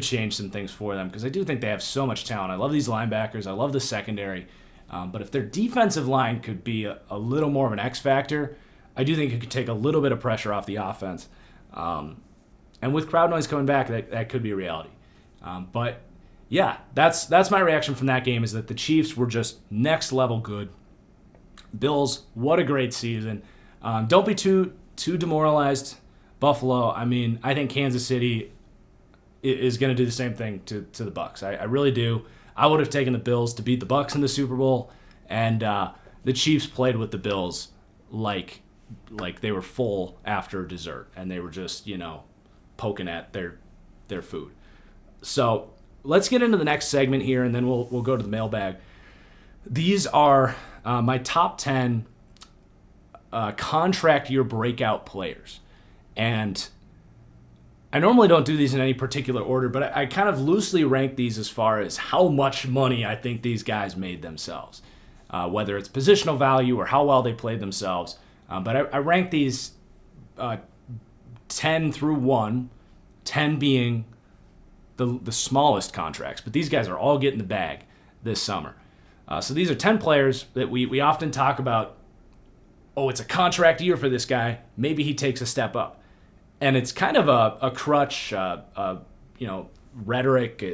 change some things for them, because I do think they have so much talent. I love these linebackers. I love the secondary. But if their defensive line could be a little more of an X factor, I do think it could take a little bit of pressure off the offense. And with crowd noise coming back, that could be a reality. But yeah, that's my reaction from that game, is that the Chiefs were just next level good. Bills, what a great season. Don't be too demoralized. Buffalo, I mean, I think Kansas City is going to do the same thing to the Bucs. I really do. I would have taken the Bills to beat the Bucs in the Super Bowl, and the Chiefs played with the Bills like they were full after dessert, and they were just poking at their food. So let's get into the next segment here, and then we'll go to the mailbag. These are my top 10 contract year breakout players, and I normally don't do these in any particular order, but I kind of loosely rank these as far as how much money I think these guys made themselves, whether it's positional value or how well they played themselves. But I rank these 10 through 1, 10 being the smallest contracts. But these guys are all getting the bag this summer. So these are 10 players that we often talk about, it's a contract year for this guy. Maybe he takes a step up. And it's kind of a crutch, rhetoric.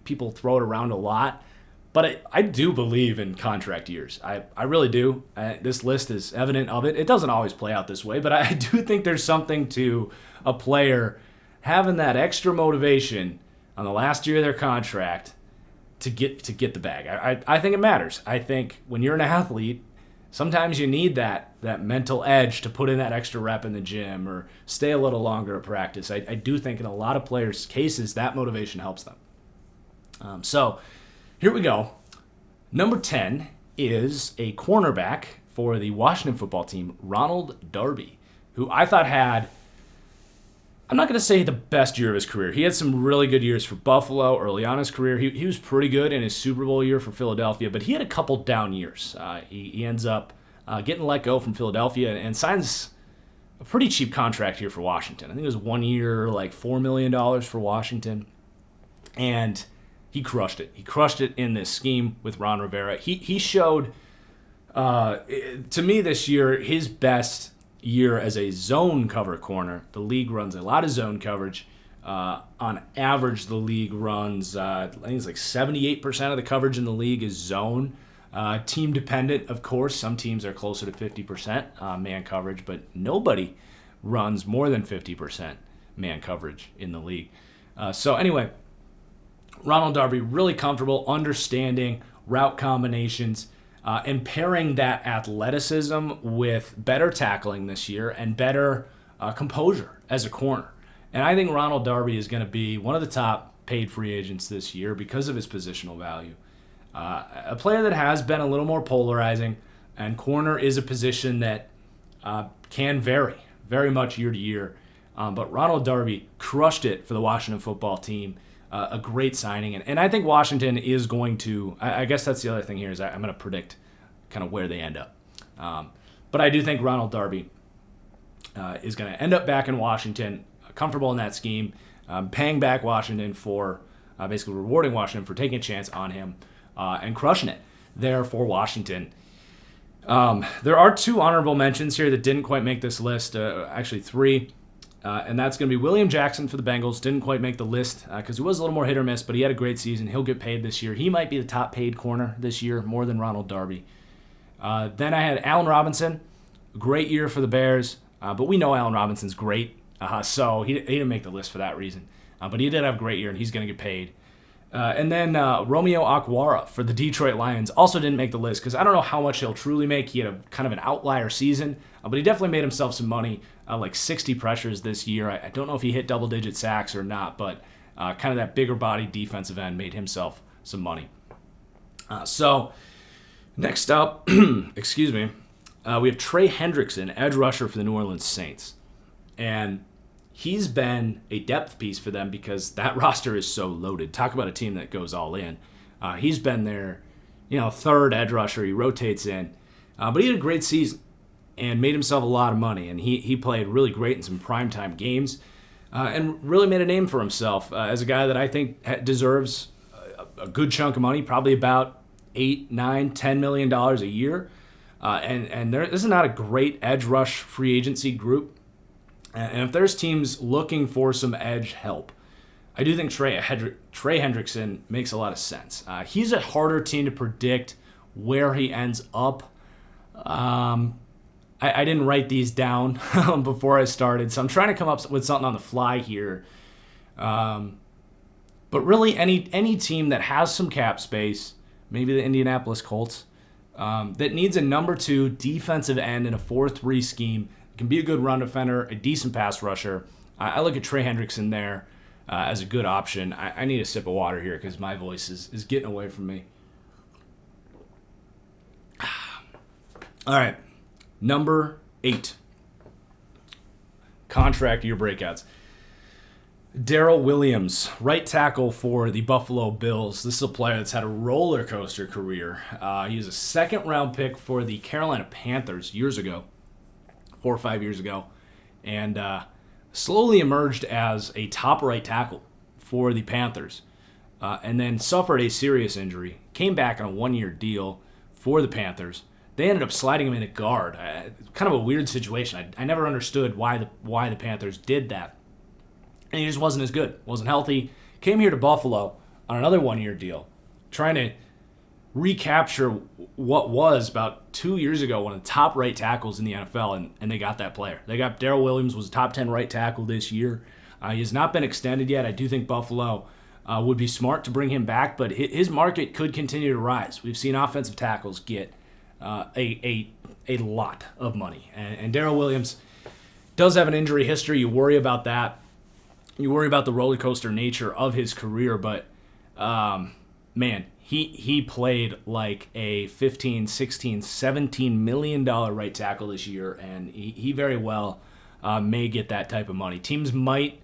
People throw it around a lot. But I do believe in contract years. I really do. This list is evident of it. It doesn't always play out this way, but I do think there's something to a player having that extra motivation on the last year of their contract to get the bag. I think it matters. I think when you're an athlete, sometimes you need that mental edge to put in that extra rep in the gym or stay a little longer at practice. I do think in a lot of players' cases that motivation helps them. So here we go. Number 10 is a cornerback for the Washington football team, Ronald Darby, who I thought had, I'm not going to say the best year of his career. He had some really good years for Buffalo early on in his career. He was pretty good in his Super Bowl year for Philadelphia, but he had a couple down years. He ends up getting let go from Philadelphia and signs a pretty cheap contract here for Washington. I think it was 1 year, like $4 million for Washington. And he crushed it. He crushed it in this scheme with Ron Rivera. He showed, to me this year, his best year as a zone cover corner. The league runs a lot of zone coverage. On average, the league runs, I think it's like 78% of the coverage in the league is zone. Team dependent, of course. Some teams are closer to 50% man coverage, but nobody runs more than 50% man coverage in the league. So anyway, Ronald Darby, really comfortable understanding route combinations, and pairing that athleticism with better tackling this year and better composure as a corner. And I think Ronald Darby is going to be one of the top paid free agents this year because of his positional value. A player that has been a little more polarizing, and corner is a position that can vary very much year to year. But Ronald Darby crushed it for the Washington football team. A great signing. And I think Washington is going to, I guess that's the other thing here, is I'm going to predict kind of where they end up. But I do think Ronald Darby is going to end up back in Washington, comfortable in that scheme, paying back Washington for basically rewarding Washington for taking a chance on him and crushing it there for Washington. There are 2 honorable mentions here that didn't quite make this list, actually 3. And that's going to be William Jackson for the Bengals. Didn't quite make the list because he was a little more hit or miss, but he had a great season. He'll get paid this year. He might be the top paid corner this year, more than Ronald Darby. Then I had Allen Robinson. Great year for the Bears, but we know Allen Robinson's great, so he didn't make the list for that reason. But he did have a great year, and he's going to get paid. And then Romeo Okwara for the Detroit Lions also didn't make the list because I don't know how much he'll truly make. He had a kind of an outlier season, but he definitely made himself some money, like 60 pressures this year. I don't know if he hit double-digit sacks or not, but kind of that bigger body defensive end made himself some money. So next up, excuse me, we have Trey Hendrickson, edge rusher for the New Orleans Saints. And he's been a depth piece for them because that roster is so loaded. Talk about a team that goes all in. He's been their, third edge rusher. He rotates in. But he had a great season and made himself a lot of money. And he played really great in some primetime games and really made a name for himself as a guy that I think deserves a good chunk of money, probably about $8, $9, $10 million a year. And this is not a great edge rush free agency group. And if there's teams looking for some edge help, I do think Trey Hendrickson makes a lot of sense. He's a harder team to predict where he ends up. I didn't write these down before I started, so I'm trying to come up with something on the fly here. But really, any team that has some cap space, maybe the Indianapolis Colts, that needs a number 2 defensive end in a 4-3 scheme, can be a good run defender, a decent pass rusher. I look at Trey Hendrickson there as a good option. I need a sip of water here because my voice is getting away from me. All right, number 8. Contract year breakouts. Darrell Williams, right tackle for the Buffalo Bills. This is a player that's had a roller coaster career. He was a 2nd-round pick for the Carolina Panthers years ago. 4 or 5 years ago, and slowly emerged as a top right tackle for the Panthers, and then suffered a serious injury, came back on a 1-year deal for the Panthers. They ended up sliding him into guard. Kind of a weird situation. I never understood why the Panthers did that. And he just wasn't as good, wasn't healthy. Came here to Buffalo on another 1-year deal, trying to recapture what was about 2 years ago one of the top right tackles in the NFL, and they got that player. They got Darrell Williams, was a top 10 right tackle this year. He has not been extended yet. I do think Buffalo would be smart to bring him back, but his market could continue to rise. We've seen offensive tackles get a lot of money, and Darrell Williams does have an injury history. You worry about that. You worry about the roller coaster nature of his career, but man, He played like a $15, $16, $17 million right tackle this year, and he very well may get that type of money. Teams might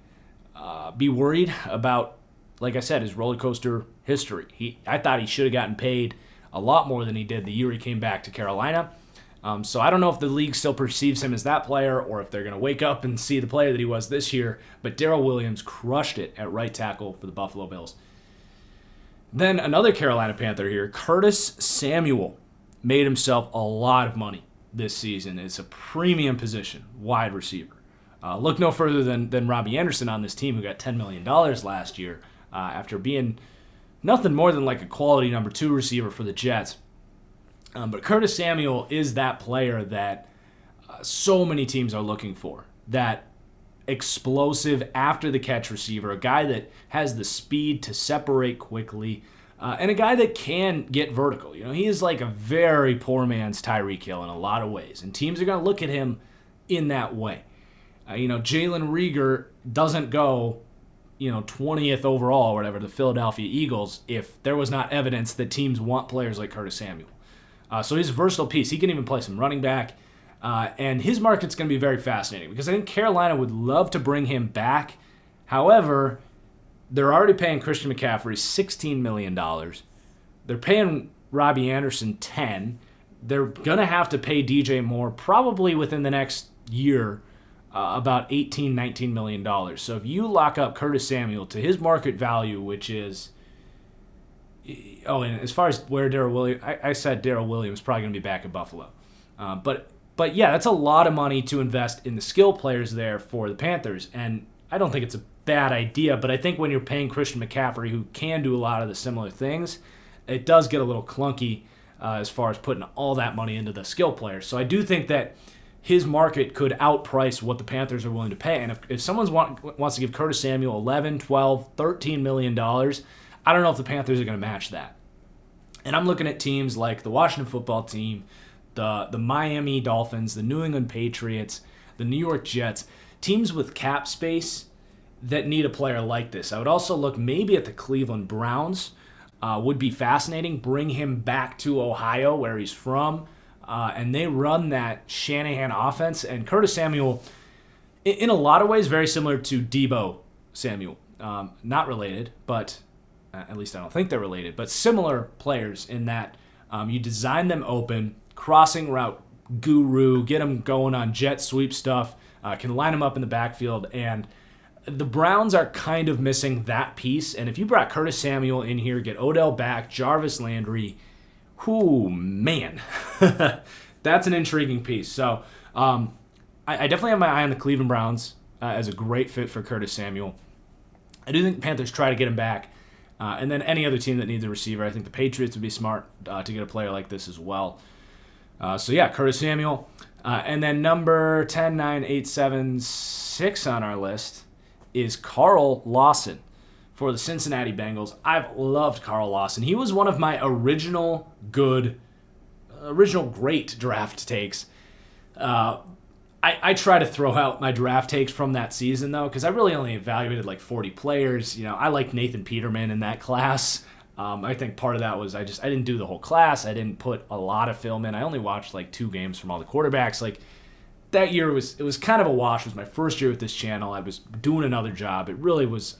be worried about, like I said, his roller coaster history. I thought he should have gotten paid a lot more than he did the year he came back to Carolina. So I don't know if the league still perceives him as that player or if they're going to wake up and see the player that he was this year. But Darrell Williams crushed it at right tackle for the Buffalo Bills. Then another Carolina Panther here, Curtis Samuel, made himself a lot of money this season. It's a premium position, wide receiver. Look no further than Robbie Anderson on this team, who got $10 million last year after being nothing more than like a quality number 2 receiver for the Jets. But Curtis Samuel is that player that so many teams are looking for, that explosive after-the-catch receiver, a guy that has the speed to separate quickly, and a guy that can get vertical. He is like a very poor man's Tyreek Hill in a lot of ways, and teams are going to look at him in that way. Jalen Reagor doesn't go 20th overall or whatever, the Philadelphia Eagles, if there was not evidence that teams want players like Curtis Samuel. So he's a versatile piece. He can even play some running back. And his market's going to be very fascinating because I think Carolina would love to bring him back. However, they're already paying Christian McCaffrey $16 million. They're paying Robbie Anderson $10 million. They're going to have to pay DJ Moore probably within the next year about $18, $19 million. So if you lock up Curtis Samuel to his market value, which is... Oh, and as far as where Darrell Williams... I said Darrell Williams is probably going to be back in Buffalo. But yeah, that's a lot of money to invest in the skill players there for the Panthers. And I don't think it's a bad idea, but I think when you're paying Christian McCaffrey, who can do a lot of the similar things, it does get a little clunky as far as putting all that money into the skill players. So I do think that his market could outprice what the Panthers are willing to pay. And if someone wants to give Curtis Samuel $11, $12, $13 million, I don't know if the Panthers are going to match that. And I'm looking at teams like the Washington football team, the Miami Dolphins, the New England Patriots, the New York Jets, teams with cap space that need a player like this. I would also look maybe at the Cleveland Browns. Would be fascinating. Bring him back to Ohio, where he's from, and they run that Shanahan offense. And Curtis Samuel, in a lot of ways, very similar to Deebo Samuel. Not related, but at least I don't think they're related, but similar players in that you design them open, crossing route guru, get them going on jet sweep stuff, can line them up in the backfield, and the Browns are kind of missing that piece. And if you brought Curtis Samuel in here, get Odell back, Jarvis Landry, man, that's an intriguing piece. So I definitely have my eye on the Cleveland Browns as a great fit for Curtis Samuel. I do think the Panthers try to get him back. And then any other team that needs a receiver, I think the Patriots would be smart to get a player like this as well. So yeah, Curtis Samuel. And then number 10, 9, 8, 7, 6 on our list is Carl Lawson for the Cincinnati Bengals. I've loved Carl Lawson. He was one of my original great draft takes. I try to throw out my draft takes from that season, though, because I really only evaluated like 40 players. I liked Nathan Peterman in that class. I think part of that was I didn't do the whole class. I didn't put a lot of film in. I only watched like 2 games from all the quarterbacks. Like, that year it was kind of a wash. It was my first year with this channel. I was doing another job. It really was,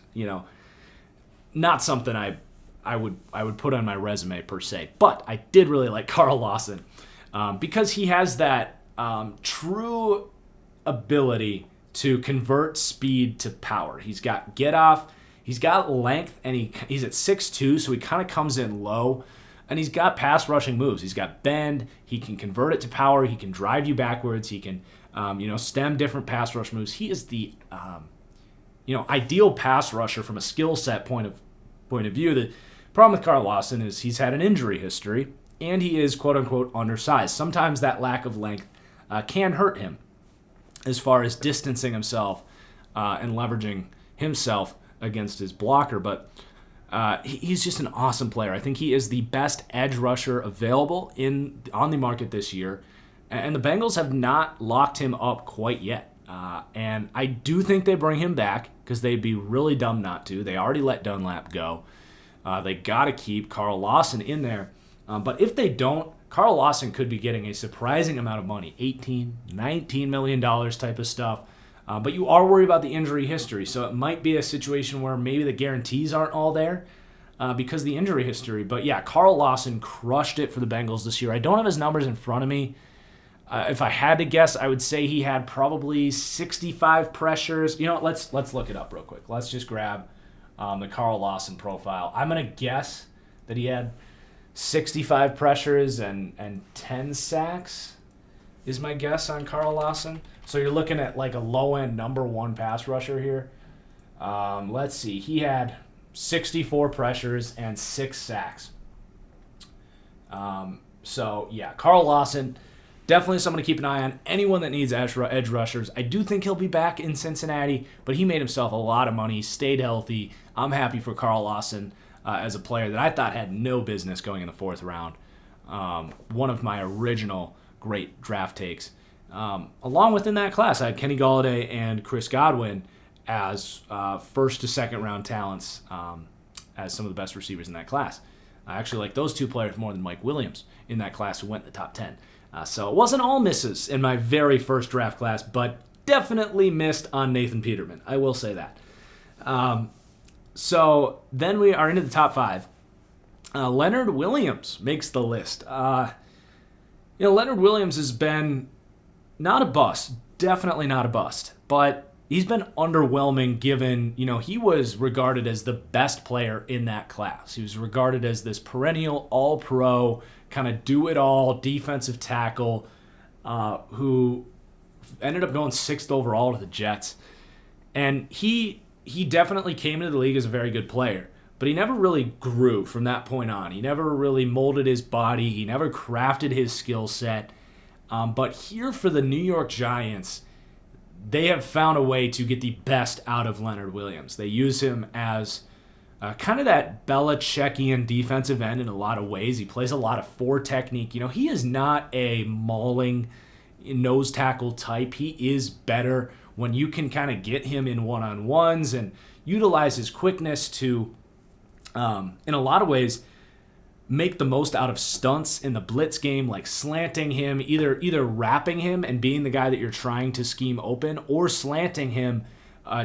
not something I would put on my resume per se. But I did really like Carl Lawson because he has that true ability to convert speed to power. He's got get off, he's got length, and he's at 6'2", so he kind of comes in low. And he's got pass rushing moves. He's got bend. He can convert it to power. He can drive you backwards. He can, stem different pass rush moves. He is the, ideal pass rusher from a skill set point of view. The problem with Carl Lawson is he's had an injury history, and he is quote unquote undersized. Sometimes that lack of length can hurt him as far as distancing himself and leveraging himself against his blocker, but. He's just an awesome player. I think he is the best edge rusher available on the market this year, and the Bengals have not locked him up quite yet. And I do think they bring him back because they'd be really dumb not to. They already let Dunlap go. They got to keep Carl Lawson in there. But if they don't, Carl Lawson could be getting a surprising amount of money, $18, $19 million type of stuff. But you are worried about the injury history, so it might be a situation where maybe the guarantees aren't all there because of the injury history. But yeah, Carl Lawson crushed it for the Bengals this year. I don't have his numbers in front of me. If I had to guess, I would say he had probably 65 pressures. Let's look it up real quick. Let's just grab the Carl Lawson profile. I'm going to guess that he had 65 pressures and 10 sacks is my guess on Carl Lawson. So you're looking at like a low-end number 1 pass rusher here. Let's see. He had 64 pressures and 6 sacks. So, yeah, Carl Lawson, definitely someone to keep an eye on. Anyone that needs edge rushers. I do think he'll be back in Cincinnati, but he made himself a lot of money, stayed healthy. I'm happy for Carl Lawson as a player that I thought had no business going in the 4th round. One of my original great draft takes. Along within that class, I had Kenny Golladay and Chris Godwin, as first to second round talents as some of the best receivers in that class. I actually like those two players more than Mike Williams in that class who went in the top 10. So it wasn't all misses in my very first draft class, but definitely missed on Nathan Peterman. I will say that. So then we are into the top 5. Leonard Williams makes the list. Leonard Williams has been not a bust, definitely not a bust, but he's been underwhelming given, he was regarded as the best player in that class. He was regarded as this perennial all-pro, kind of do-it-all defensive tackle who ended up going 6th overall to the Jets. And he definitely came into the league as a very good player, but he never really grew from that point on. He never really molded his body. He never crafted his skill set. But here for the New York Giants, they have found a way to get the best out of Leonard Williams. They use him as kind of that Belichickian defensive end in a lot of ways. He plays a lot of 4 technique. He is not a mauling nose tackle type. He is better when you can kind of get him in one-on-ones and utilize his quickness to, in a lot of ways, make the most out of stunts in the blitz game, like slanting him, either wrapping him and being the guy that you're trying to scheme open, or slanting him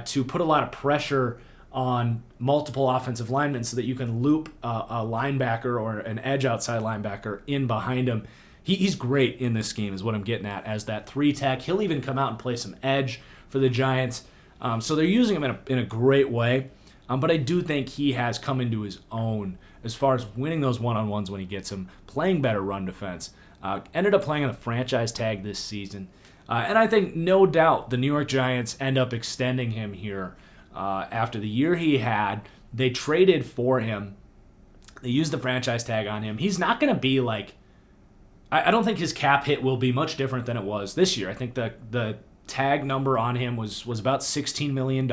to put a lot of pressure on multiple offensive linemen so that you can loop a linebacker or an edge outside linebacker in behind him. He's great in this scheme is what I'm getting at as that 3-tech. He'll even come out and play some edge for the Giants. So they're using him in a great way. But I do think he has come into his own as far as winning those one-on-ones when he gets them, playing better run defense. Ended up playing on a franchise tag this season. And I think no doubt the New York Giants end up extending him here after the year he had. They traded for him. They used the franchise tag on him. He's not going to be like, I don't think his cap hit will be much different than it was this year. I think the tag number on him was about $16 million.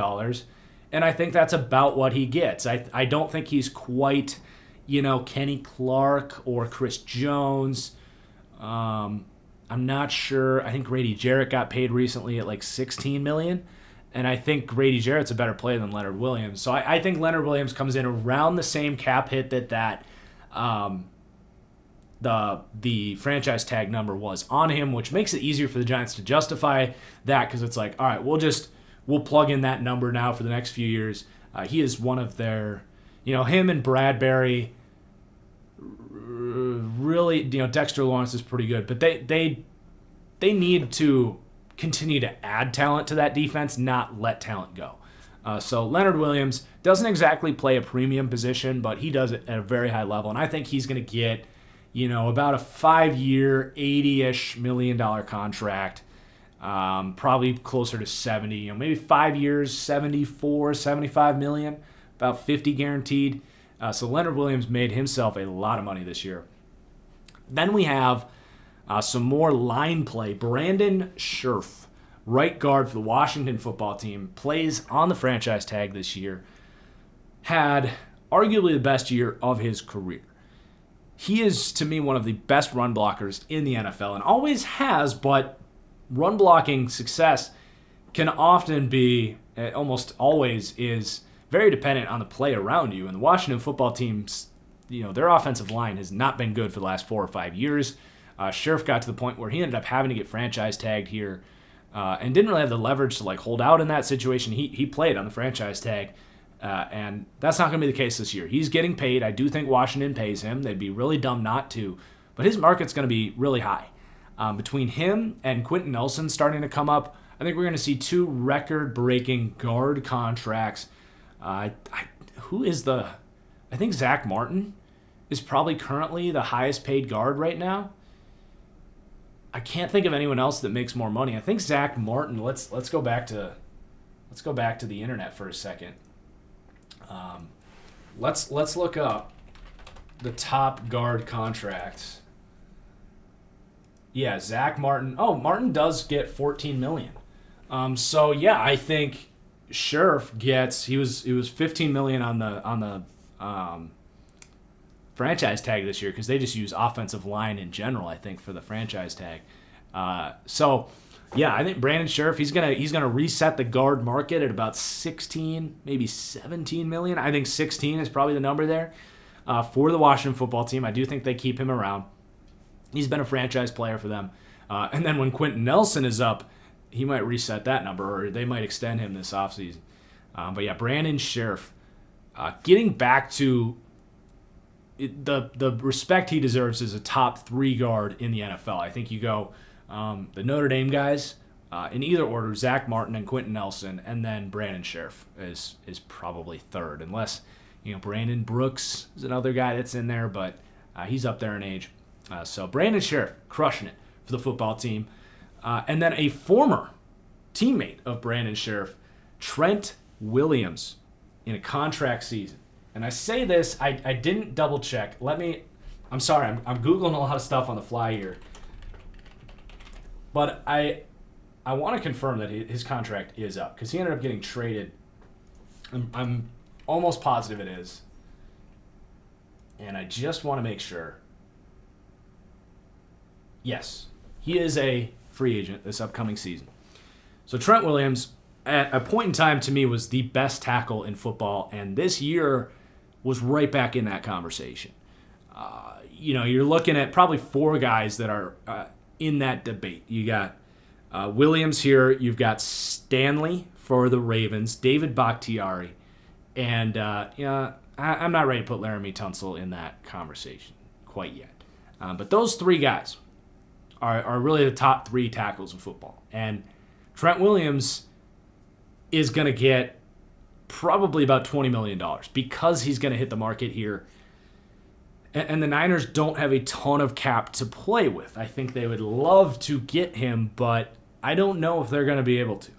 And I think that's about what he gets. I don't think he's quite, Kenny Clark or Chris Jones. I'm not sure. I think Grady Jarrett got paid recently at like $16 million. And I think Grady Jarrett's a better player than Leonard Williams. So I think Leonard Williams comes in around the same cap hit that the franchise tag number was on him, which makes it easier for the Giants to justify that because it's like, all right, we'll plug in that number now for the next few years. He is one of their, him and Bradbury, really, Dexter Lawrence is pretty good, but they need to continue to add talent to that defense, not let talent go. So Leonard Williams doesn't exactly play a premium position, but he does it at a very high level, and I think he's going to get, about a 5-year, $80-ish million contract. Probably closer to 70, maybe 5 years, 74, 75 million, about 50 guaranteed. So Leonard Williams made himself a lot of money this year. Then we have some more line play. Brandon Scherf, right guard for the Washington football team, plays on the franchise tag this year. Had arguably the best year of his career. He is, to me, one of the best run blockers in the NFL and always has, but run blocking success can often be, almost always is, very dependent on the play around you. And the Washington football team's, their offensive line has not been good for the last 4 or 5 years. Scherf got to the point where he ended up having to get franchise tagged here and didn't really have the leverage to hold out in that situation. He played on the franchise tag, and that's not going to be the case this year. He's getting paid. I do think Washington pays him. They'd be really dumb not to. But his market's going to be really high. Between him and Quentin Nelson starting to come up, I think we're going to see 2 record-breaking guard contracts. I think Zach Martin is probably currently the highest-paid guard right now. I can't think of anyone else that makes more money. I think Zach Martin. Let's go back to the internet for a second. Let's look up the top guard contracts. Yeah, Zach Martin. Oh, Martin does get $14 million. So yeah, I think Scherf gets. He was $15 million on the franchise tag this year because they just use offensive line in general. I think for the franchise tag. So yeah, I think Brandon Scherff, he's gonna reset the guard market at about 16, maybe 17 million. I think 16 is probably the number there for the Washington football team. I do think they keep him around. He's been a franchise player for them. And then when Quentin Nelson is up, he might reset that number, or they might extend him this offseason. But yeah, Brandon Scherff, getting back to the respect he deserves as a top 3 guard in the NFL. I think you go the Notre Dame guys in either order: Zach Martin and Quentin Nelson, and then Brandon Scherff is probably third, unless Brandon Brooks is another guy that's in there, but he's up there in age. So Brandon Scherff crushing it for the football team. And then a former teammate of Brandon Scherff, Trent Williams, in a contract season. And I say this, I didn't double check. I'm sorry, I'm Googling a lot of stuff on the fly here. But I want to confirm that his contract is up, because he ended up getting traded. I'm almost positive it is. And I just want to make sure. Yes, he is a free agent this upcoming season. So Trent Williams, at a point in time, to me, was the best tackle in football, and this year was right back in that conversation. You're looking at probably 4 guys that are in that debate. You got Williams here. You've got Stanley for the Ravens, David Bakhtiari, and I'm not ready to put Laramie Tunsil in that conversation quite yet. But those 3 guys are really the top 3 tackles in football. And Trent Williams is going to get probably about $20 million because he's going to hit the market here. And the Niners don't have a ton of cap to play with. I think they would love to get him, but I don't know if they're going to be able to.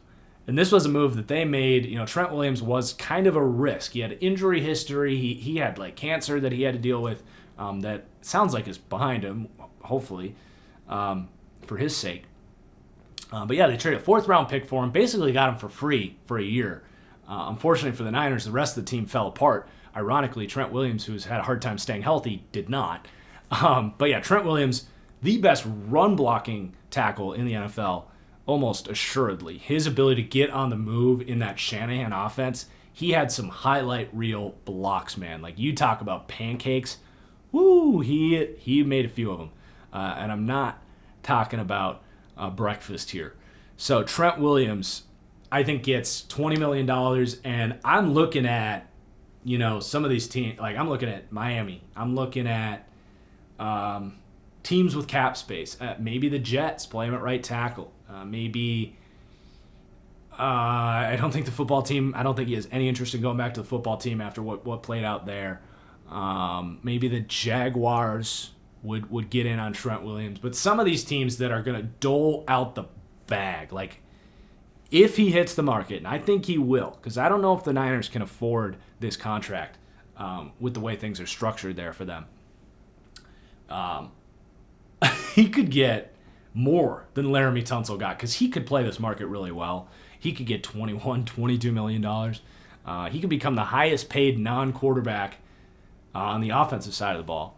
And this was a move that they made. Trent Williams was kind of a risk. He had injury history. He had cancer that he had to deal with that sounds like is behind him, hopefully, for his sake. But yeah, they traded a 4th-round pick for him, basically got him for free for a year. Unfortunately for the Niners, the rest of the team fell apart. Ironically, Trent Williams, who's had a hard time staying healthy, did not. But yeah, Trent Williams, the best run-blocking tackle in the NFL, almost assuredly. His ability to get on the move in that Shanahan offense, he had some highlight reel blocks, man. You talk about pancakes. Woo, he made a few of them. And I'm not talking about breakfast here. So Trent Williams, I think, gets $20 million, and I'm looking at, some of these teams. I'm looking at Miami. I'm looking at teams with cap space. Maybe the Jets play him at right tackle. Maybe I don't think the football team. I don't think he has any interest in going back to the football team after what played out there. Maybe the Jaguars would get in on Trent Williams. But some of these teams that are going to dole out the bag, if he hits the market, and I think he will, because I don't know if the Niners can afford this contract with the way things are structured there for them. He could get more than Laramie Tunsil got, because he could play this market really well. He could get $22 million. He could become the highest paid non-quarterback on the offensive side of the ball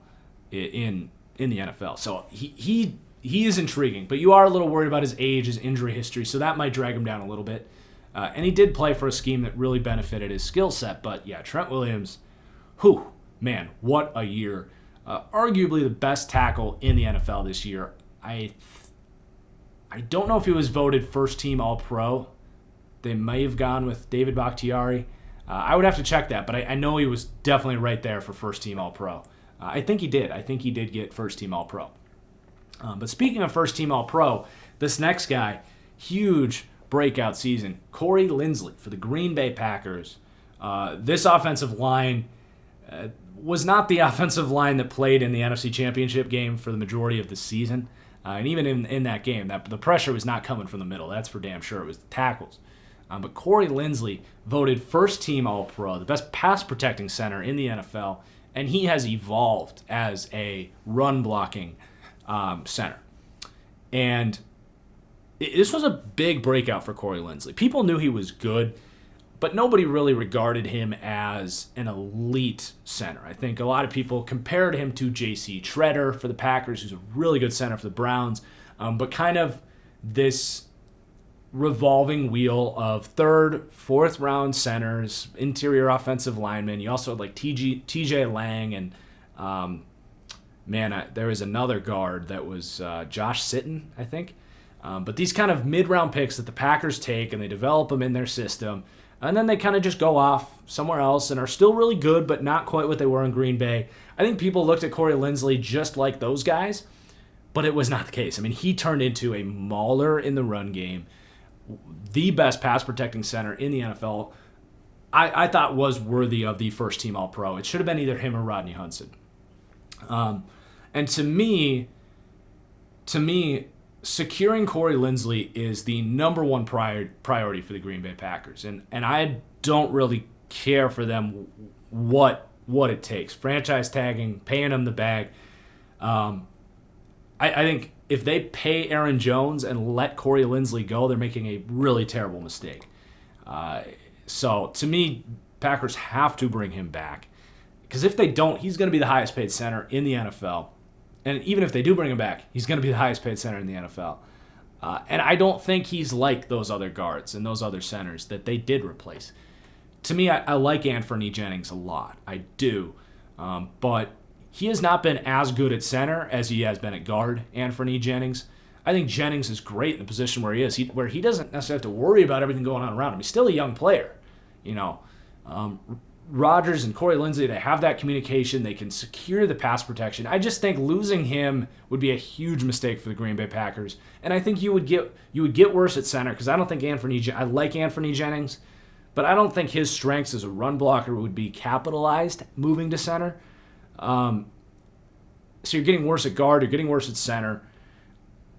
in the NFL. So he is intriguing, but you are a little worried about his age, his injury history, so that might drag him down a little bit. And he did play for a scheme that really benefited his skill set. But yeah, Trent Williams, man, what a year. Arguably the best tackle in the NFL this year. I don't know if he was voted first team All-Pro. They may have gone with David Bakhtiari. I would have to check that, but I know he was definitely right there for first team All-Pro. I think he did. I think he did get first team All-Pro. But speaking of first team All-Pro, this next guy, huge breakout season. Corey Linsley for the Green Bay Packers. This offensive line was not the offensive line that played in the NFC Championship game for the majority of the season. And even in that game, the pressure was not coming from the middle. That's for damn sure. It was the tackles. But Corey Linsley voted first team All-Pro, the best pass-protecting center in the NFL, and he has evolved as a run-blocking center. And this was a big breakout for Corey Linsley. People knew he was good, but nobody really regarded him as an elite center. I think a lot of people compared him to J.C. Treader for the Packers, who's a really good center for the Browns, but kind of this revolving wheel of third, fourth round centers, interior offensive linemen. You also had like TJ Lang and there was another guard that was Josh Sitton, I think. But these kind of mid-round picks that the Packers take and they develop them in their system, and then they kind of just go off somewhere else and are still really good, but not quite what they were in Green Bay. I think people looked at Corey Linsley just like those guys, but it was not the case. I mean, he turned into a mauler in the run game, the best pass-protecting center in the NFL. I thought was worthy of the first-team All-Pro. It should have been either him or Rodney Hudson. And to me, securing Corey Linsley is the number one priority for the Green Bay Packers. And I don't really care for them what it takes. Franchise tagging, paying him the bag. I think if they pay Aaron Jones and let Corey Linsley go, they're making a really terrible mistake. So to me, Packers have to bring him back. Because if they don't, he's going to be the highest paid center in the NFL. And even if they do bring him back, he's going to be the highest paid center in the NFL. And I don't think he's like those other guards and those other centers that they did replace. To me, I like Anthony Jennings a lot. I do. But he has not been as good at center as he has been at guard, Anthony Jennings. I think Jennings is great in the position where he is, where he doesn't necessarily have to worry about everything going on around him. He's still a young player. Rodgers and Corey Linsley, they have that communication. They can secure the pass protection. I just think losing him would be a huge mistake for the Green Bay Packers. And I think you would get worse at center because I don't think I like Anthony Jennings, but I don't think his strengths as a run blocker would be capitalized moving to center. So you're getting worse at guard, you're getting worse at center.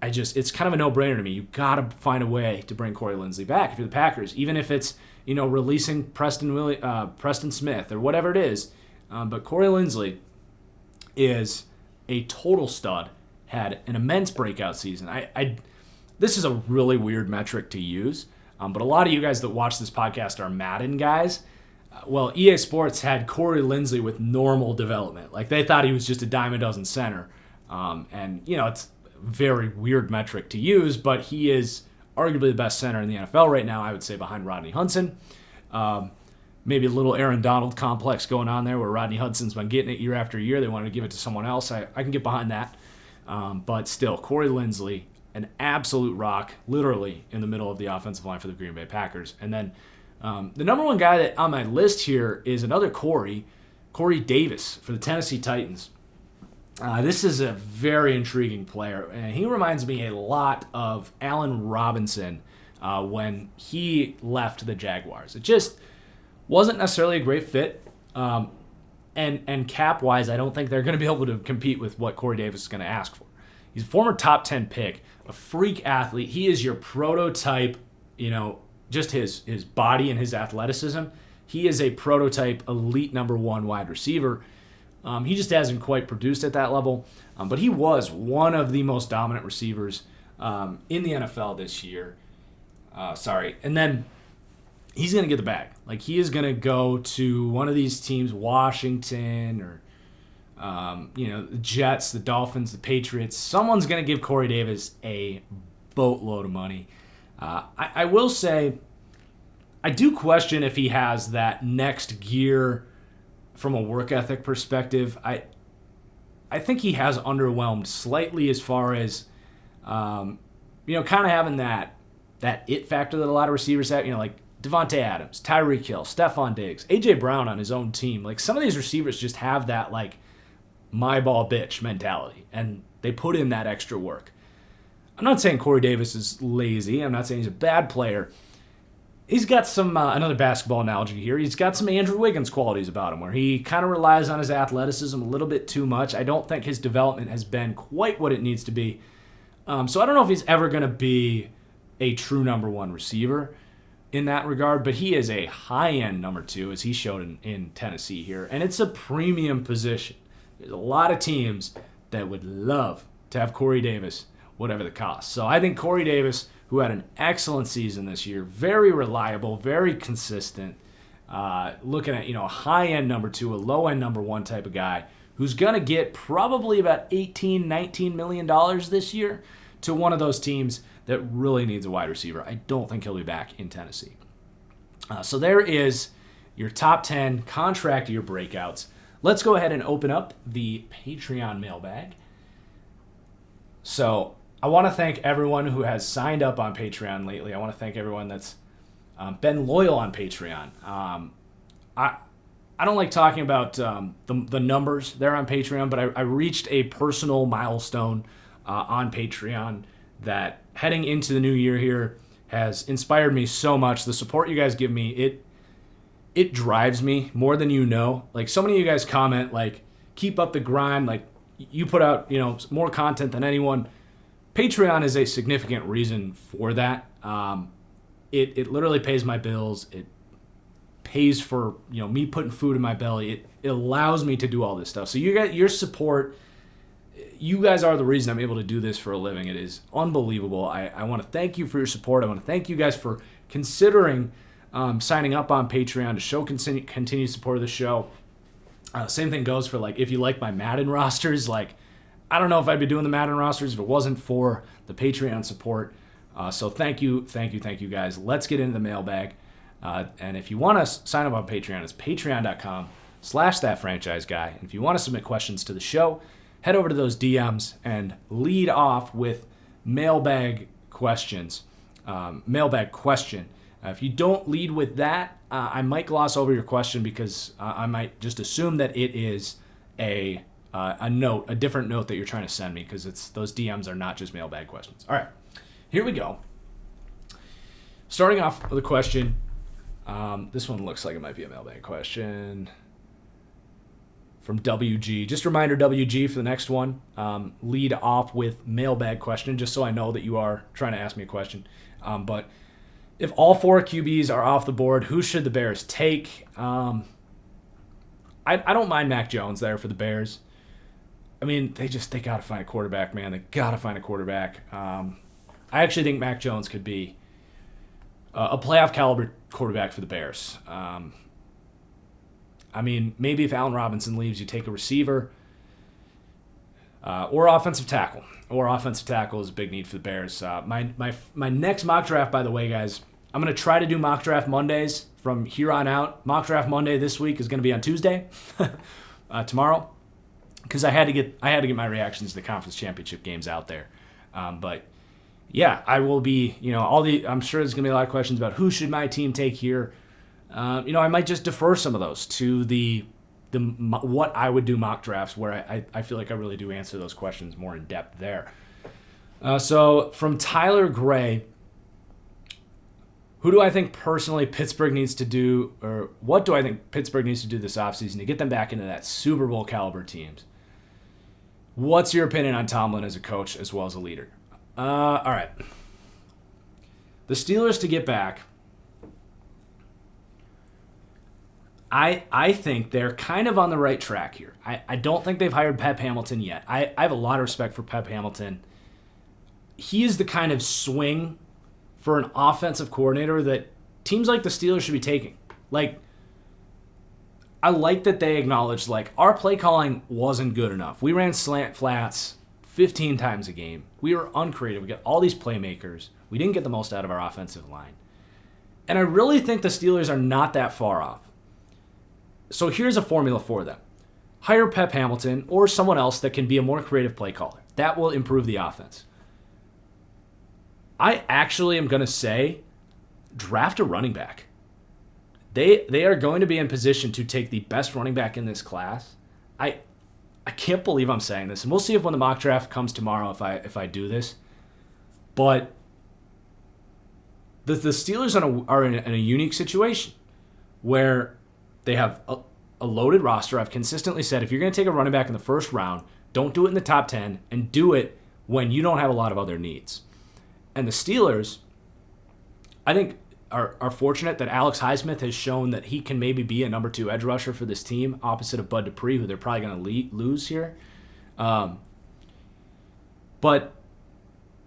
It's kind of a no-brainer to me. You got to find a way to bring Corey Linsley back if you're the Packers, even if it's releasing Preston Smith or whatever it is. But Corey Linsley is a total stud, had an immense breakout season. This is a really weird metric to use, but a lot of you guys that watch this podcast are Madden guys. Well, EA Sports had Corey Linsley with normal development. Like, they thought he was just a dime a dozen center. It's a very weird metric to use, but he is arguably the best center in the NFL right now, I would say, behind Rodney Hudson. Maybe a little Aaron Donald complex going on there where Rodney Hudson's been getting it year after year. They wanted to give it to someone else. I can get behind that. But still, Corey Linsley, an absolute rock, literally in the middle of the offensive line for the Green Bay Packers. And then the number one guy that on my list here is another Corey Davis for the Tennessee Titans. This is a very intriguing player, and he reminds me a lot of Allen Robinson when he left the Jaguars. It just wasn't necessarily a great fit, and cap-wise, I don't think they're going to be able to compete with what Corey Davis is going to ask for. He's a former top 10 pick, a freak athlete. He is your prototype, just his body and his athleticism. He is a prototype elite number one wide receiver. He just hasn't quite produced at that level, but he was one of the most dominant receivers in the NFL this year. And then he's going to get the bag. Like, he is going to go to one of these teams, Washington or, the Jets, the Dolphins, the Patriots. Someone's going to give Corey Davis a boatload of money. I will say, I do question if he has that next gear from a work ethic perspective. I think he has underwhelmed slightly as far as, kind of having that it factor that a lot of receivers have, like Devontae Adams, Tyreek Hill, Stephon Diggs, A.J. Brown on his own team. Like, some of these receivers just have that, like, my ball bitch mentality, and they put in that extra work. I'm not saying Corey Davis is lazy. I'm not saying he's a bad player. He's got some, another basketball analogy here, he's got some Andrew Wiggins qualities about him where he kind of relies on his athleticism a little bit too much. I don't think his development has been quite what it needs to be. So I don't know if he's ever going to be a true number one receiver in that regard, but he is a high-end number two, as he showed in Tennessee here, and it's a premium position. There's a lot of teams that would love to have Corey Davis, whatever the cost. So I think Corey Davis, who had an excellent season this year, very reliable, very consistent, looking at, a high-end number two, a low-end number one type of guy, who's going to get probably about $18, $19 million this year to one of those teams that really needs a wide receiver. I don't think he'll be back in Tennessee. So there is your top 10 contract year breakouts. Let's go ahead and open up the Patreon mailbag. So I want to thank everyone who has signed up on Patreon lately. I want to thank everyone that's been loyal on Patreon. I don't like talking about the numbers there on Patreon, but I reached a personal milestone on Patreon that heading into the new year here has inspired me so much. The support you guys give me, it drives me more than you know. Like, so many of you guys comment, like, keep up the grind. Like, you put out, more content than anyone. Patreon is a significant reason for that. It literally pays my bills. It pays for, me putting food in my belly. It allows me to do all this stuff. So you got your support. You guys are the reason I'm able to do this for a living. It is unbelievable. I want to thank you for your support. I want to thank you guys for considering signing up on Patreon to show continued support of the show. Same thing goes for, like, if you like my Madden rosters. Like, I don't know if I'd be doing the Madden rosters if it wasn't for the Patreon support. So thank you guys. Let's get into the mailbag. And if you want to sign up on Patreon, it's patreon.com/ThatFranchiseGuy. And if you want to submit questions to the show, head over to those DMs and lead off with mailbag questions. Mailbag question. If you don't lead with that, I might gloss over your question because I might just assume that it is a different note that you're trying to send me, because those DMs are not just mailbag questions. All right, here we go. Starting off with a question. This one looks like it might be a mailbag question from WG. Just a reminder, WG, for the next one, lead off with mailbag question, just so I know that you are trying to ask me a question. But if all 4 QBs are off the board, who should the Bears take? I don't mind Mac Jones there for the Bears. I mean, they got to find a quarterback, man. They got to find a quarterback. I actually think Mac Jones could be a playoff caliber quarterback for the Bears. I mean, maybe if Allen Robinson leaves, you take a receiver or offensive tackle. Offensive tackle is a big need for the Bears. My next mock draft, by the way, guys, I'm going to try to do mock draft Mondays from here on out. Mock draft Monday this week is going to be on Tuesday, tomorrow, because I had to get my reactions to the conference championship games out there. But yeah, I will be, I'm sure there's going to be a lot of questions about who should my team take here. I might just defer some of those to the what I would do mock drafts, where I feel like I really do answer those questions more in depth there. So from Tyler Gray, who do I think personally Pittsburgh needs to do, or what do I think Pittsburgh needs to do this offseason to get them back into that Super Bowl caliber teams? What's your opinion on Tomlin as a coach as well as a leader? All right. The Steelers to get back, I think they're kind of on the right track here. I don't think they've hired Pep Hamilton yet. I have a lot of respect for Pep Hamilton. He is the kind of swing for an offensive coordinator that teams like the Steelers should be taking. Like, I like that they acknowledge, like, our play calling wasn't good enough. We ran slant flats 15 times a game. We were uncreative. We got all these playmakers. We didn't get the most out of our offensive line. And I really think the Steelers are not that far off. So here's a formula for them. Hire Pep Hamilton or someone else that can be a more creative play caller. That will improve the offense. I actually am going to say draft a running back. They are going to be in position to take the best running back in this class. I can't believe I'm saying this, and we'll see if when the mock draft comes tomorrow if I do this. But the Steelers are in a unique situation where they have a loaded roster. I've consistently said, if you're going to take a running back in the first round, don't do it in the top 10, and do it when you don't have a lot of other needs. And the Steelers, I think, are fortunate that Alex Highsmith has shown that he can maybe be a number 2 edge rusher for this team, opposite of Bud Dupree, who they're probably going to lose here. But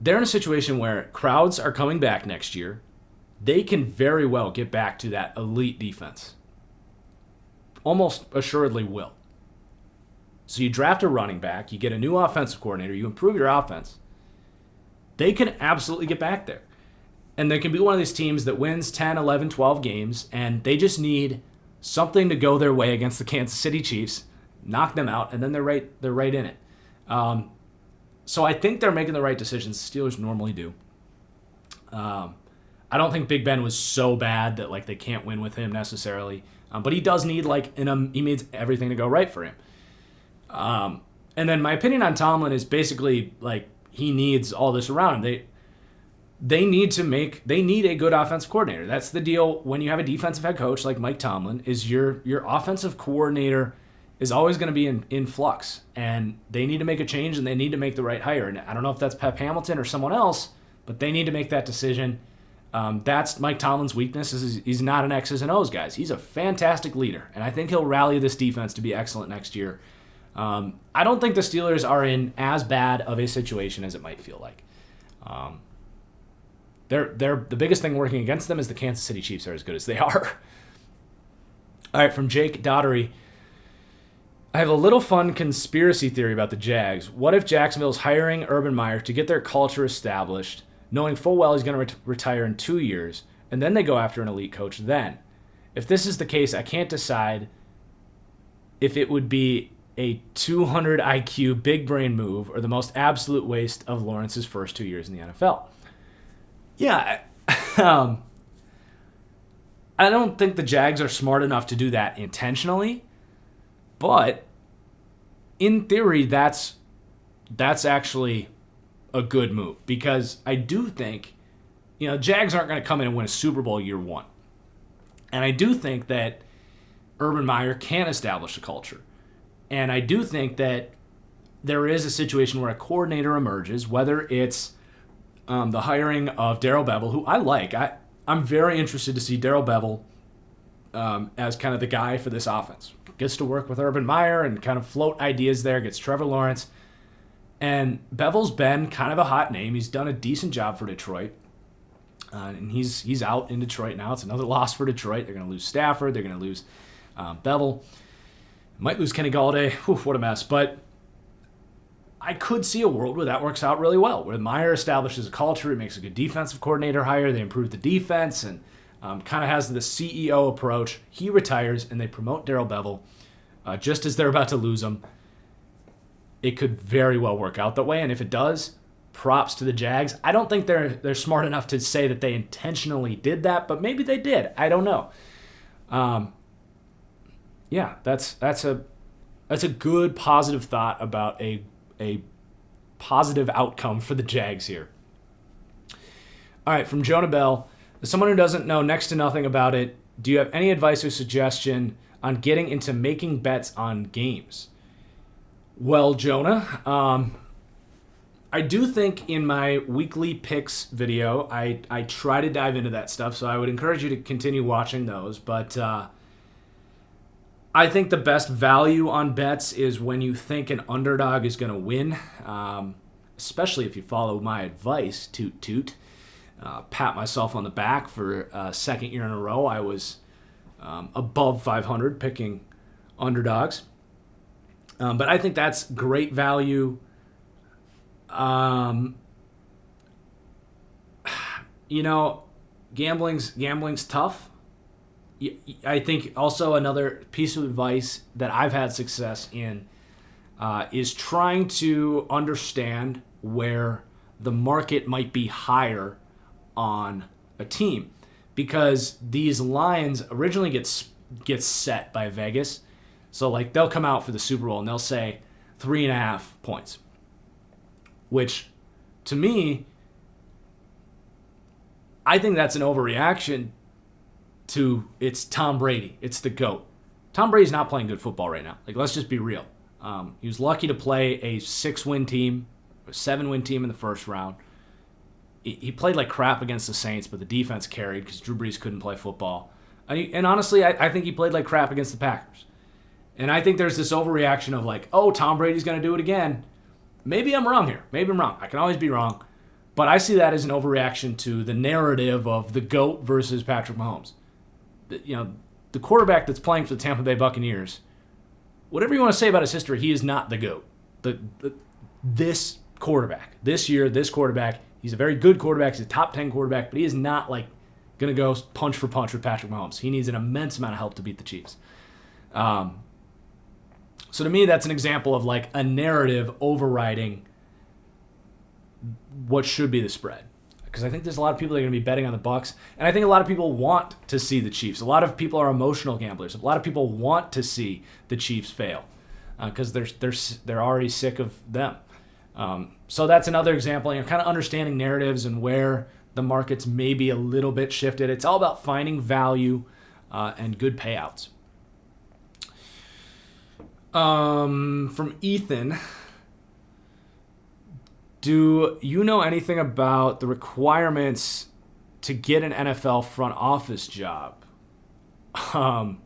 they're in a situation where crowds are coming back next year. They can very well get back to that elite defense. Almost assuredly will. So you draft a running back, you get a new offensive coordinator, you improve your offense. they can absolutely get back there. And they can be one of these teams that wins 10, 11, 12 games, and they just need something to go their way against the Kansas City Chiefs, knock them out, and then they're right in it. So I think they're making the right decisions. The Steelers normally do. I don't think Big Ben was so bad that like they can't win with him necessarily, but he does need he needs everything to go right for him. And then my opinion on Tomlin is basically like he needs all this around him. They need a good offensive coordinator. That's the deal when you have a defensive head coach like Mike Tomlin. Is your offensive coordinator is always going to be in flux, and they need to make a change and they need to make the right hire. And I don't know if that's Pep Hamilton or someone else, but they need to make that decision. That's Mike Tomlin's weakness. He's not an X's and O's guy. He's a fantastic leader, and I think he'll rally this defense to be excellent next year. I don't think the Steelers are in as bad of a situation as it might feel like. The biggest thing working against them is the Kansas City Chiefs are as good as they are. All right, from Jake Daughtery. I have a little fun conspiracy theory about the Jags. What if Jacksonville's hiring Urban Meyer to get their culture established, knowing full well he's going to retire in 2 years, and then they go after an elite coach then? If this is the case, I can't decide if it would be a 200 IQ big brain move or the most absolute waste of Lawrence's first 2 years in the NFL. Yeah, I don't think the Jags are smart enough to do that intentionally, but in theory, that's actually a good move because I do think, Jags aren't going to come in and win a Super Bowl year one. And I do think that Urban Meyer can establish a culture. And I do think that there is a situation where a coordinator emerges, whether it's the hiring of Darrell Bevell, who I like. I'm very interested to see Darrell Bevell as kind of the guy for this offense. Gets to work with Urban Meyer and kind of float ideas there, gets Trevor Lawrence. And Bevell's been kind of a hot name. He's done a decent job for Detroit. And he's out in Detroit now. It's another loss for Detroit. They're going to lose Stafford. They're going to lose Bevell. Might lose Kenny Galladay. Whew, what a mess. But I could see a world where that works out really well, where Meyer establishes a culture, he makes a good defensive coordinator hire, they improve the defense, and kind of has the CEO approach. He retires, and they promote Darrell Bevell just as they're about to lose him. It could very well work out that way, and if it does, props to the Jags. I don't think they're smart enough to say that they intentionally did that, but maybe they did. I don't know. Yeah, that's a good positive thought about a positive outcome for the Jags here. All right, from Jonah Bell. As someone who doesn't know next to nothing about it, do you have any advice or suggestion on getting into making bets on games? Well, Jonah, I do think in my weekly picks video, I try to dive into that stuff, so I would encourage you to continue watching those, but I think the best value on bets is when you think an underdog is going to win, especially if you follow my advice, toot toot. Pat myself on the back for a second year in a row. I was above 500 picking underdogs. But I think that's great value. Gambling's tough. I think also another piece of advice that I've had success in is trying to understand where the market might be higher on a team, because these lines originally get set by Vegas. So like they'll come out for the Super Bowl and they'll say 3.5 points, which to me, I think that's an overreaction to it's Tom Brady. It's the GOAT. Tom Brady's not playing good football right now. Like, let's just be real. He was lucky to play a 6-win team, a 7-win team in the first round. He played like crap against the Saints, but the defense carried because Drew Brees couldn't play football. And honestly, I think he played like crap against the Packers. And I think there's this overreaction of like, oh, Tom Brady's going to do it again. Maybe I'm wrong here. Maybe I'm wrong. I can always be wrong. But I see that as an overreaction to the narrative of the GOAT versus Patrick Mahomes. The quarterback that's playing for the Tampa Bay Buccaneers, whatever you want to say about his history, he is not the GOAT. This quarterback, this year, this quarterback, He's a very good quarterback. He's a top 10 quarterback, but he is not like going to go punch for punch with Patrick Mahomes. He needs an immense amount of help to beat the Chiefs. So to me, that's an example of like a narrative overriding what should be the spread. Because I think there's a lot of people that are going to be betting on the Bucs, and I think a lot of people want to see the Chiefs. A lot of people are emotional gamblers. A lot of people want to see the Chiefs fail because they're already sick of them. So that's another example. Kind of understanding narratives and where the markets may be a little bit shifted. It's all about finding value and good payouts. From Ethan. Do you know anything about the requirements to get an NFL front office job? I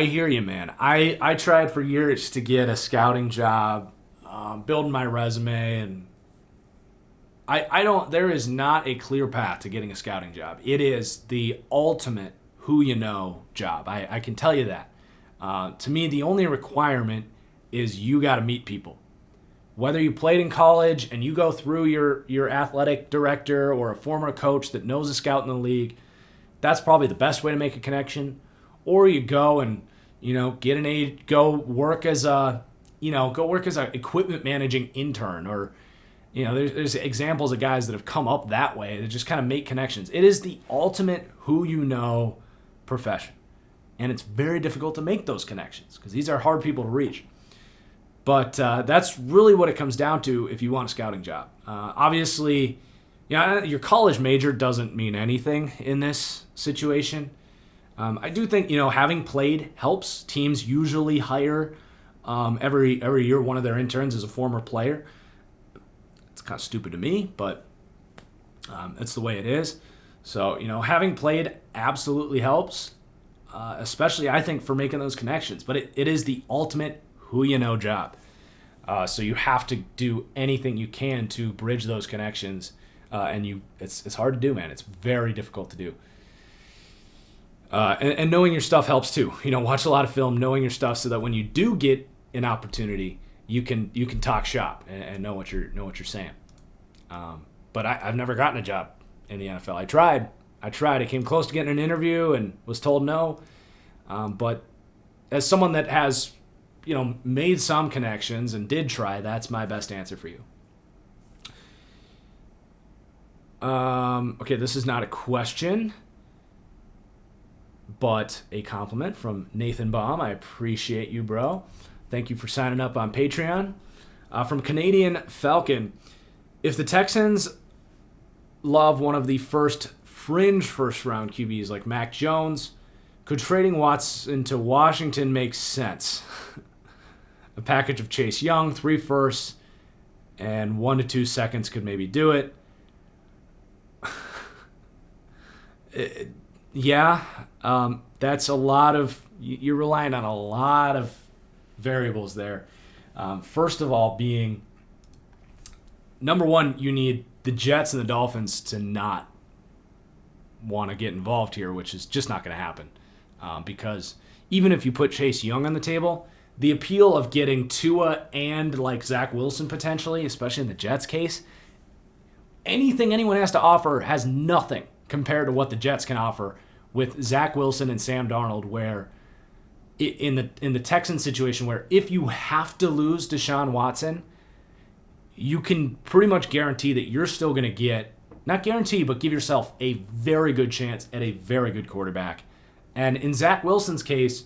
hear you, man. I tried for years to get a scouting job, building my resume, and there is not a clear path to getting a scouting job. It is the ultimate who you know job. I can tell you that. To me, the only requirement is you got to meet people. Whether you played in college and you go through your athletic director or a former coach that knows a scout in the league, that's probably the best way to make a connection. Or you go and go work as a equipment managing intern, or there's examples of guys that have come up that way that just kind of make connections. It is the ultimate who you know profession, and it's very difficult to make those connections because these are hard people to reach. But that's really what it comes down to if you want a scouting job. Obviously, your college major doesn't mean anything in this situation. I do think, having played helps. Teams usually hire every year one of their interns as a former player. It's kind of stupid to me, but it's the way it is. So, having played absolutely helps, especially, I think, for making those connections. But it is the ultimate who you know job. So you have to do anything you can to bridge those connections, and it's hard to do, man. It's very difficult to do. And knowing your stuff helps too. Watch a lot of film, knowing your stuff, so that when you do get an opportunity, you can talk shop and know what you're saying. But I've never gotten a job in the NFL. I tried. I came close to getting an interview and was told no. But as someone that has made some connections and did try, that's my best answer for you. Okay, this is not a question, but a compliment from Nathan Baum. I appreciate you, bro. Thank you for signing up on Patreon. From Canadian Falcon, if the Texans love one of the fringe first-round QBs like Mac Jones, could trading Watson to Washington make sense? A package of Chase Young, 3 firsts, and 1 to 2 seconds could maybe do it. That's a lot of... You're relying on a lot of variables there. First of all, being... Number one, you need the Jets and the Dolphins to not want to get involved here, which is just not going to happen. Because even if you put Chase Young on the table... The appeal of getting Tua and like Zach Wilson potentially, especially in the Jets case, anything anyone has to offer has nothing compared to what the Jets can offer with Zach Wilson and Sam Darnold, where in the Texans situation where if you have to lose Deshaun Watson, you can pretty much guarantee that you're still going to get, not guarantee, but give yourself a very good chance at a very good quarterback. And in Zach Wilson's case,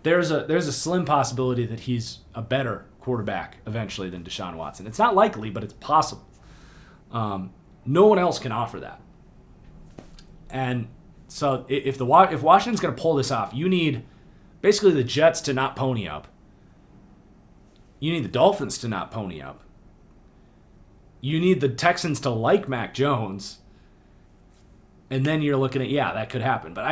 there's a slim possibility that he's a better quarterback eventually than Deshaun Watson. It's not likely, but it's possible. No one else can offer that. And so if Washington's going to pull this off, you need basically the Jets to not pony up. You need the Dolphins to not pony up. You need the Texans to like Mac Jones. And then you're looking at, that could happen. But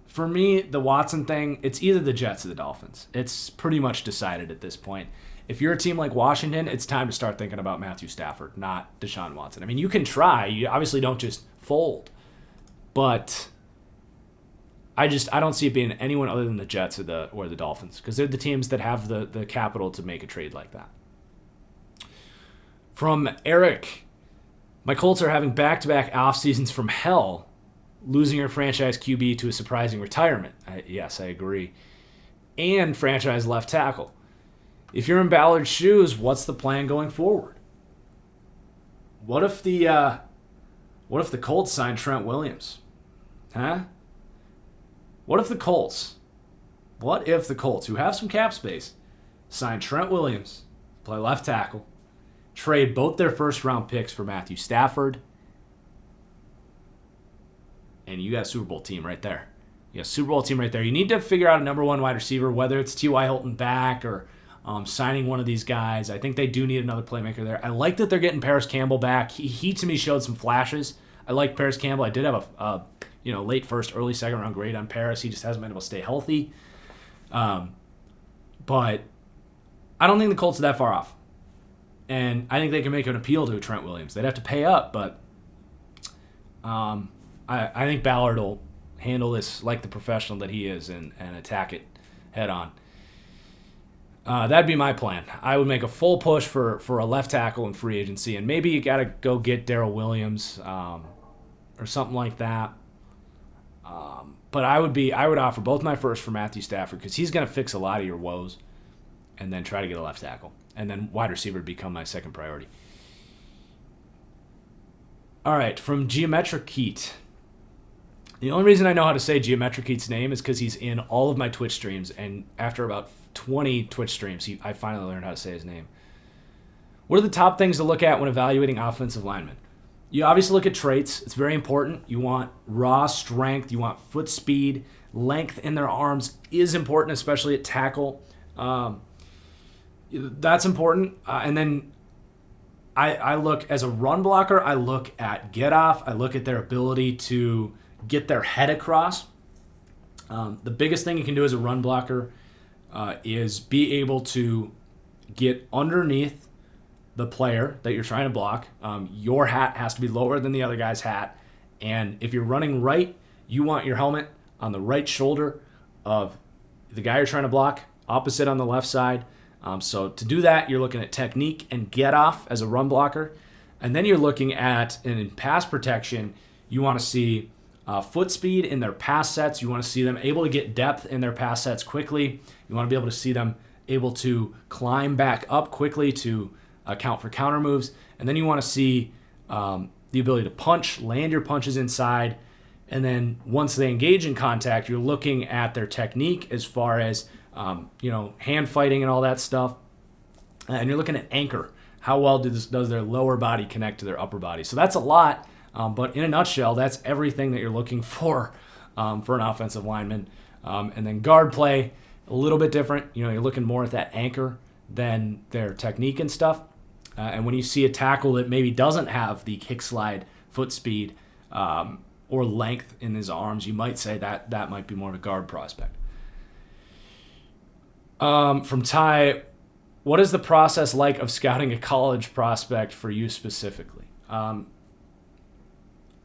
for me, the Watson thing, it's either the Jets or the Dolphins. It's pretty much decided at this point. If you're a team like Washington, it's time to start thinking about Matthew Stafford, not Deshaun Watson. I mean, you can try. You obviously don't just fold. But I don't see it being anyone other than the Jets or the Dolphins, because they're the teams that have the capital to make a trade like that. From Eric, my Colts are having back-to-back off seasons from hell, losing your franchise QB to a surprising retirement. Yes, I agree. And franchise left tackle. If you're in Ballard's shoes, what's the plan going forward? What if the Colts sign Trent Williams? Huh? What if the Colts, who have some cap space, sign Trent Williams, play left tackle, trade both their first-round picks for Matthew Stafford, and you got a Super Bowl team right there. You got a Super Bowl team right there. You need to figure out a number one wide receiver, whether it's T.Y. Hilton back or signing one of these guys. I think they do need another playmaker there. I like that they're getting Paris Campbell back. He to me showed some flashes. I like Paris Campbell. I did have a late first, early second round grade on Paris. He just hasn't been able to stay healthy. But I don't think the Colts are that far off. And I think they can make an appeal to Trent Williams. They'd have to pay up, but I think Ballard will handle this like the professional that he is and attack it head on. That'd be my plan. I would make a full push for a left tackle in free agency, and maybe you got to go get Darrell Williams or something like that. But I would offer both my first for Matthew Stafford because he's going to fix a lot of your woes, and then try to get a left tackle, and then wide receiver would become my second priority. All right, from Geometric Heat. The only reason I know how to say Geometric Heat's name is because he's in all of my Twitch streams, and after about 20 Twitch streams, I finally learned how to say his name. What are the top things to look at when evaluating offensive linemen? You obviously look at traits. It's very important. You want raw strength. You want foot speed. Length in their arms is important, especially at tackle. That's important. And then I look, as a run blocker, I look at get off. I look at their ability to get their head across. The biggest thing you can do as a run blocker is be able to get underneath the player that you're trying to block. Your hat has to be lower than the other guy's hat. And if you're running right, you want your helmet on the right shoulder of the guy you're trying to block, opposite on the left side. So to do that, you're looking at technique and get off as a run blocker. And then you're looking at, and in pass protection, you want to see foot speed in their pass sets. You want to see them able to get depth in their pass sets quickly. You want to be able to see them able to climb back up quickly to account for counter moves. And then you want to see the ability to punch, land your punches inside. And then once they engage in contact, you're looking at their technique as far as, hand fighting and all that stuff. And you're looking at anchor. How well does their lower body connect to their upper body? So that's a lot. But in a nutshell, that's everything that you're looking for an offensive lineman. And then guard play, a little bit different. You're looking more at that anchor than their technique and stuff. And when you see a tackle that maybe doesn't have the kick slide foot speed or length in his arms, you might say that might be more of a guard prospect. From Ty, what is the process like of scouting a college prospect for you specifically?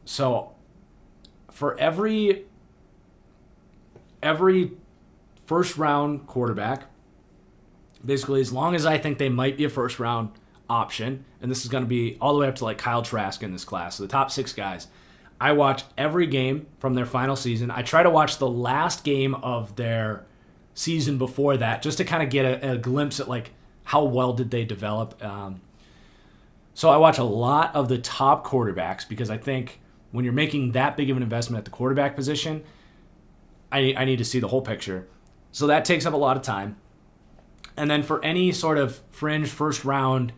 So for every first round quarterback, basically as long as I think they might be a first round option, and this is going to be all the way up to like Kyle Trask in this class, so the top 6 guys, I watch every game from their final season. I try to watch the last game of their season before that just to kind of get a glimpse at like how well did they develop. So I watch a lot of the top quarterbacks because I think when you're making that big of an investment at the quarterback position, I need to see the whole picture. So that takes up a lot of time. And then for any sort of fringe first round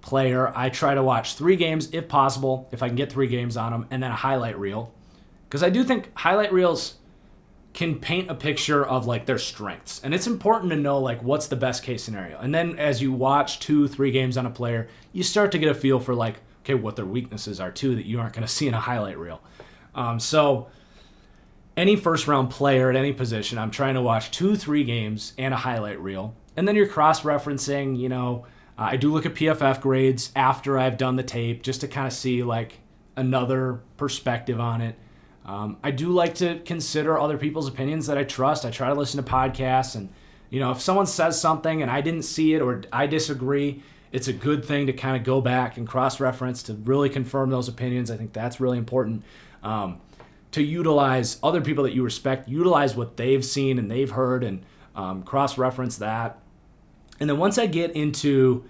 player, I try to watch 3 games if possible, if I can get 3 games on them, and then a highlight reel. Because I do think highlight reels can paint a picture of like their strengths. And it's important to know like what's the best case scenario. And then as you watch 2-3 games on a player, you start to get a feel for like, okay, what their weaknesses are too that you aren't going to see in a highlight reel. So any first round player at any position, I'm trying to watch 2-3 games and a highlight reel. And then you're cross-referencing, I do look at PFF grades after I've done the tape just to kind of see like another perspective on it. I do like to consider other people's opinions that I trust. I try to listen to podcasts, and if someone says something and I didn't see it or I disagree, it's a good thing to kind of go back and cross-reference to really confirm those opinions. I think that's really important. To utilize other people that you respect, utilize what they've seen and they've heard, and cross-reference that. And then once I get into,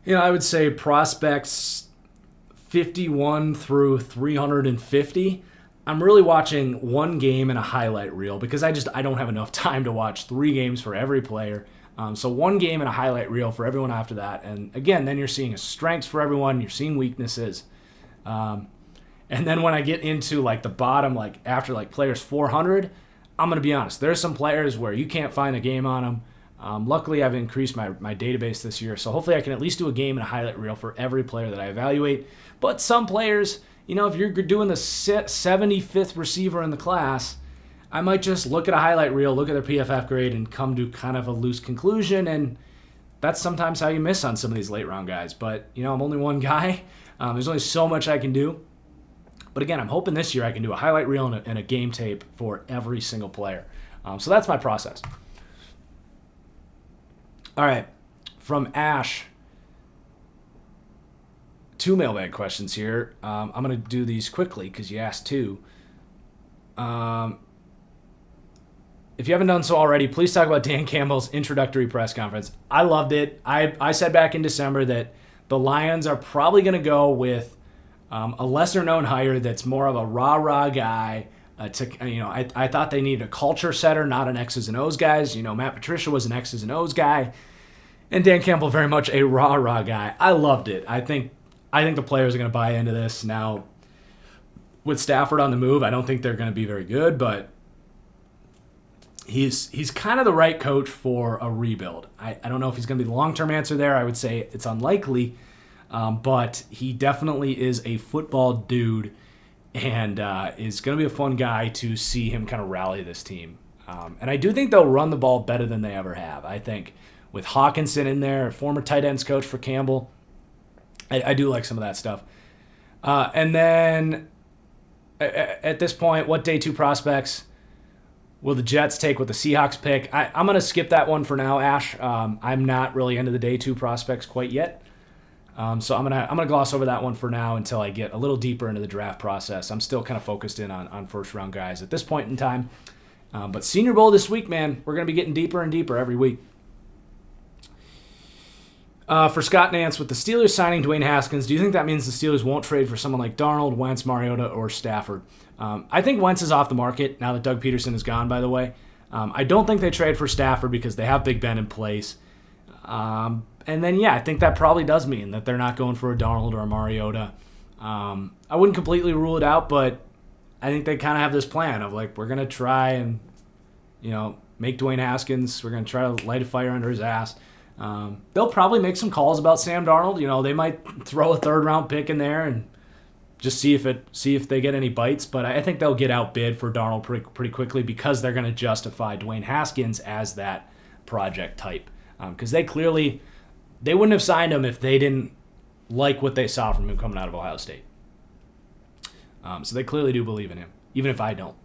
I would say prospects 51 through 350, I'm really watching one game and a highlight reel because I don't have enough time to watch 3 games for every player. So one game and a highlight reel for everyone after that. And again, then you're seeing a strengths for everyone. You're seeing weaknesses. And then when I get into like the bottom, like after like players 400, I'm going to be honest. There's some players where you can't find a game on them. Luckily, I've increased my database this year. So hopefully I can at least do a game and a highlight reel for every player that I evaluate. But some players, if you're doing the 75th receiver in the class, I might just look at a highlight reel, look at their PFF grade, and come to kind of a loose conclusion. And that's sometimes how you miss on some of these late round guys. But, I'm only one guy. There's only so much I can do. But again, I'm hoping this year I can do a highlight reel and a game tape for every single player. So that's my process. All right. From Ash, 2 mailbag questions here. I'm going to do these quickly because you asked 2. If you haven't done so already, please talk about Dan Campbell's introductory press conference. I loved it. I said back in December that the Lions are probably going to go with a lesser-known hire that's more of a rah-rah guy. I thought they needed a culture setter, not an X's and O's guys. Matt Patricia was an X's and O's guy, and Dan Campbell very much a rah-rah guy. I loved it. I think the players are going to buy into this. Now, with Stafford on the move, I don't think they're going to be very good, but he's kind of the right coach for a rebuild. I don't know if he's going to be the long-term answer there. I would say it's unlikely. But he definitely is a football dude and is going to be a fun guy to see him kind of rally this team. And I do think they'll run the ball better than they ever have. I think with Hawkinson in there, former tight ends coach for Campbell, I do like some of that stuff. And then at this point, what day 2 prospects will the Jets take with the Seahawks pick? I'm going to skip that one for now, Ash. I'm not really into the day 2 prospects quite yet. So I'm gonna gloss over that one for now until I get a little deeper into the draft process. I'm still kind of focused in on first round guys at this point in time. But Senior Bowl this week, man, we're gonna be getting deeper and deeper every week. For Scott Nance, with the Steelers signing Dwayne Haskins, do you think that means the Steelers won't trade for someone like Darnold, Wentz, Mariota, or Stafford? I think Wentz is off the market now that Doug Peterson is gone, by the way. I don't think they trade for Stafford because they have Big Ben in place. And then, I think that probably does mean that they're not going for a Darnold or a Mariota. I wouldn't completely rule it out, but I think they kind of have this plan of, like, we're going to try and, make Dwayne Haskins. We're going to try to light a fire under his ass. They'll probably make some calls about Sam Darnold. They might throw a third-round pick in there and just see if they get any bites. But I think they'll get outbid for Darnold pretty quickly because they're going to justify Dwayne Haskins as that project type. Because they wouldn't have signed him if they didn't like what they saw from him coming out of Ohio State. So they clearly do believe in him, even if I don't.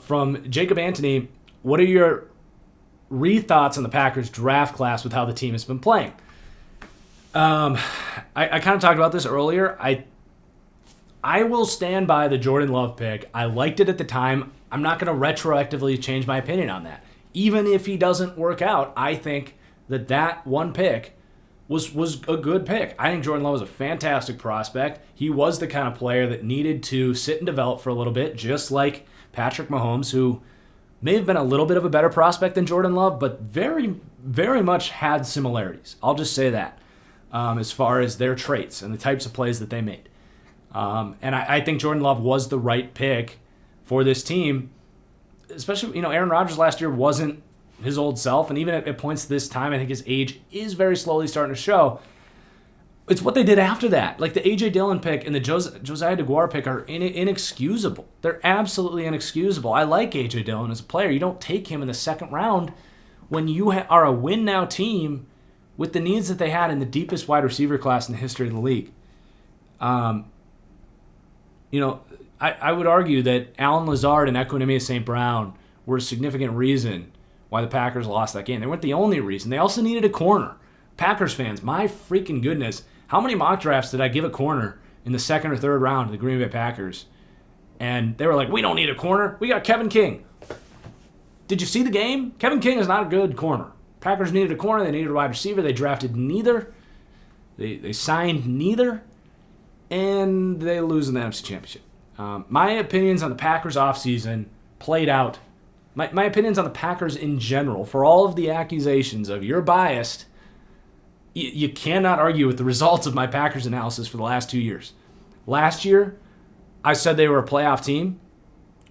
From Jacob Anthony, what are your thoughts on the Packers draft class with how the team has been playing? I kind of talked about this earlier. I will stand by the Jordan Love pick. I liked it at the time. I'm not going to retroactively change my opinion on that. Even if he doesn't work out, I think that one pick was a good pick. I think Jordan Love was a fantastic prospect. He was the kind of player that needed to sit and develop for a little bit, just like Patrick Mahomes, who may have been a little bit of a better prospect than Jordan Love, but very, very much had similarities. I'll just say that as far as their traits and the types of plays that they made. And I think Jordan Love was the right pick for this team, especially, Aaron Rodgers last year wasn't his old self, and even at points this time, I think his age is very slowly starting to show. It's what they did after that. Like the A.J. Dillon pick and the Josiah DeGuara pick are inexcusable. They're absolutely inexcusable. I like A.J. Dillon as a player. You don't take him in the second round when you are a win-now team with the needs that they had in the deepest wide receiver class in the history of the league. I would argue that Alan Lazard and Equanimeous St. Brown were a significant reason why the Packers lost that game. They weren't the only reason. They also needed a corner. Packers fans, my freaking goodness, how many mock drafts did I give a corner in the second or third round to the Green Bay Packers? And they were like, we don't need a corner. We got Kevin King. Did you see the game? Kevin King is not a good corner. Packers needed a corner. They needed a wide receiver. They drafted neither. They signed neither. And they lose in the NFC Championship. My opinions on the Packers offseason played out. My opinions on the Packers in general, for all of the accusations of you're biased, you cannot argue with the results of my Packers analysis for the last 2 years. Last year, I said they were a playoff team.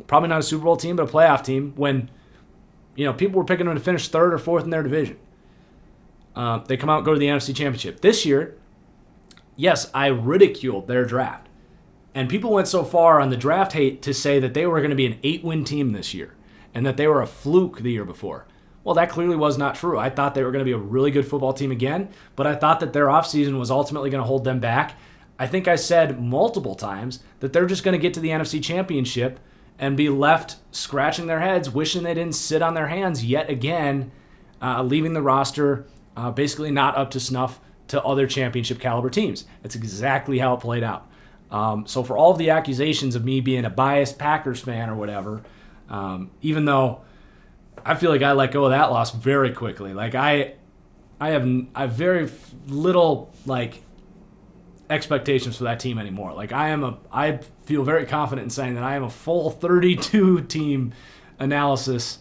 Probably not a Super Bowl team, but a playoff team when people were picking them to finish third or fourth in their division. They come out and go to the NFC Championship. This year, yes, I ridiculed their draft. And people went so far on the draft hate to say that they were going to be an 8-win team this year and that they were a fluke the year before. Well, that clearly was not true. I thought they were going to be a really good football team again, but I thought that their offseason was ultimately going to hold them back. I think I said multiple times that they're just going to get to the NFC Championship and be left scratching their heads, wishing they didn't sit on their hands yet again, leaving the roster basically not up to snuff to other championship caliber teams. That's exactly how it played out. So for all of the accusations of me being a biased Packers fan or whatever, even though I feel like I let go of that loss very quickly. Like I have very little expectations for that team anymore. Like I feel very confident in saying that I am a full 32 team analysis,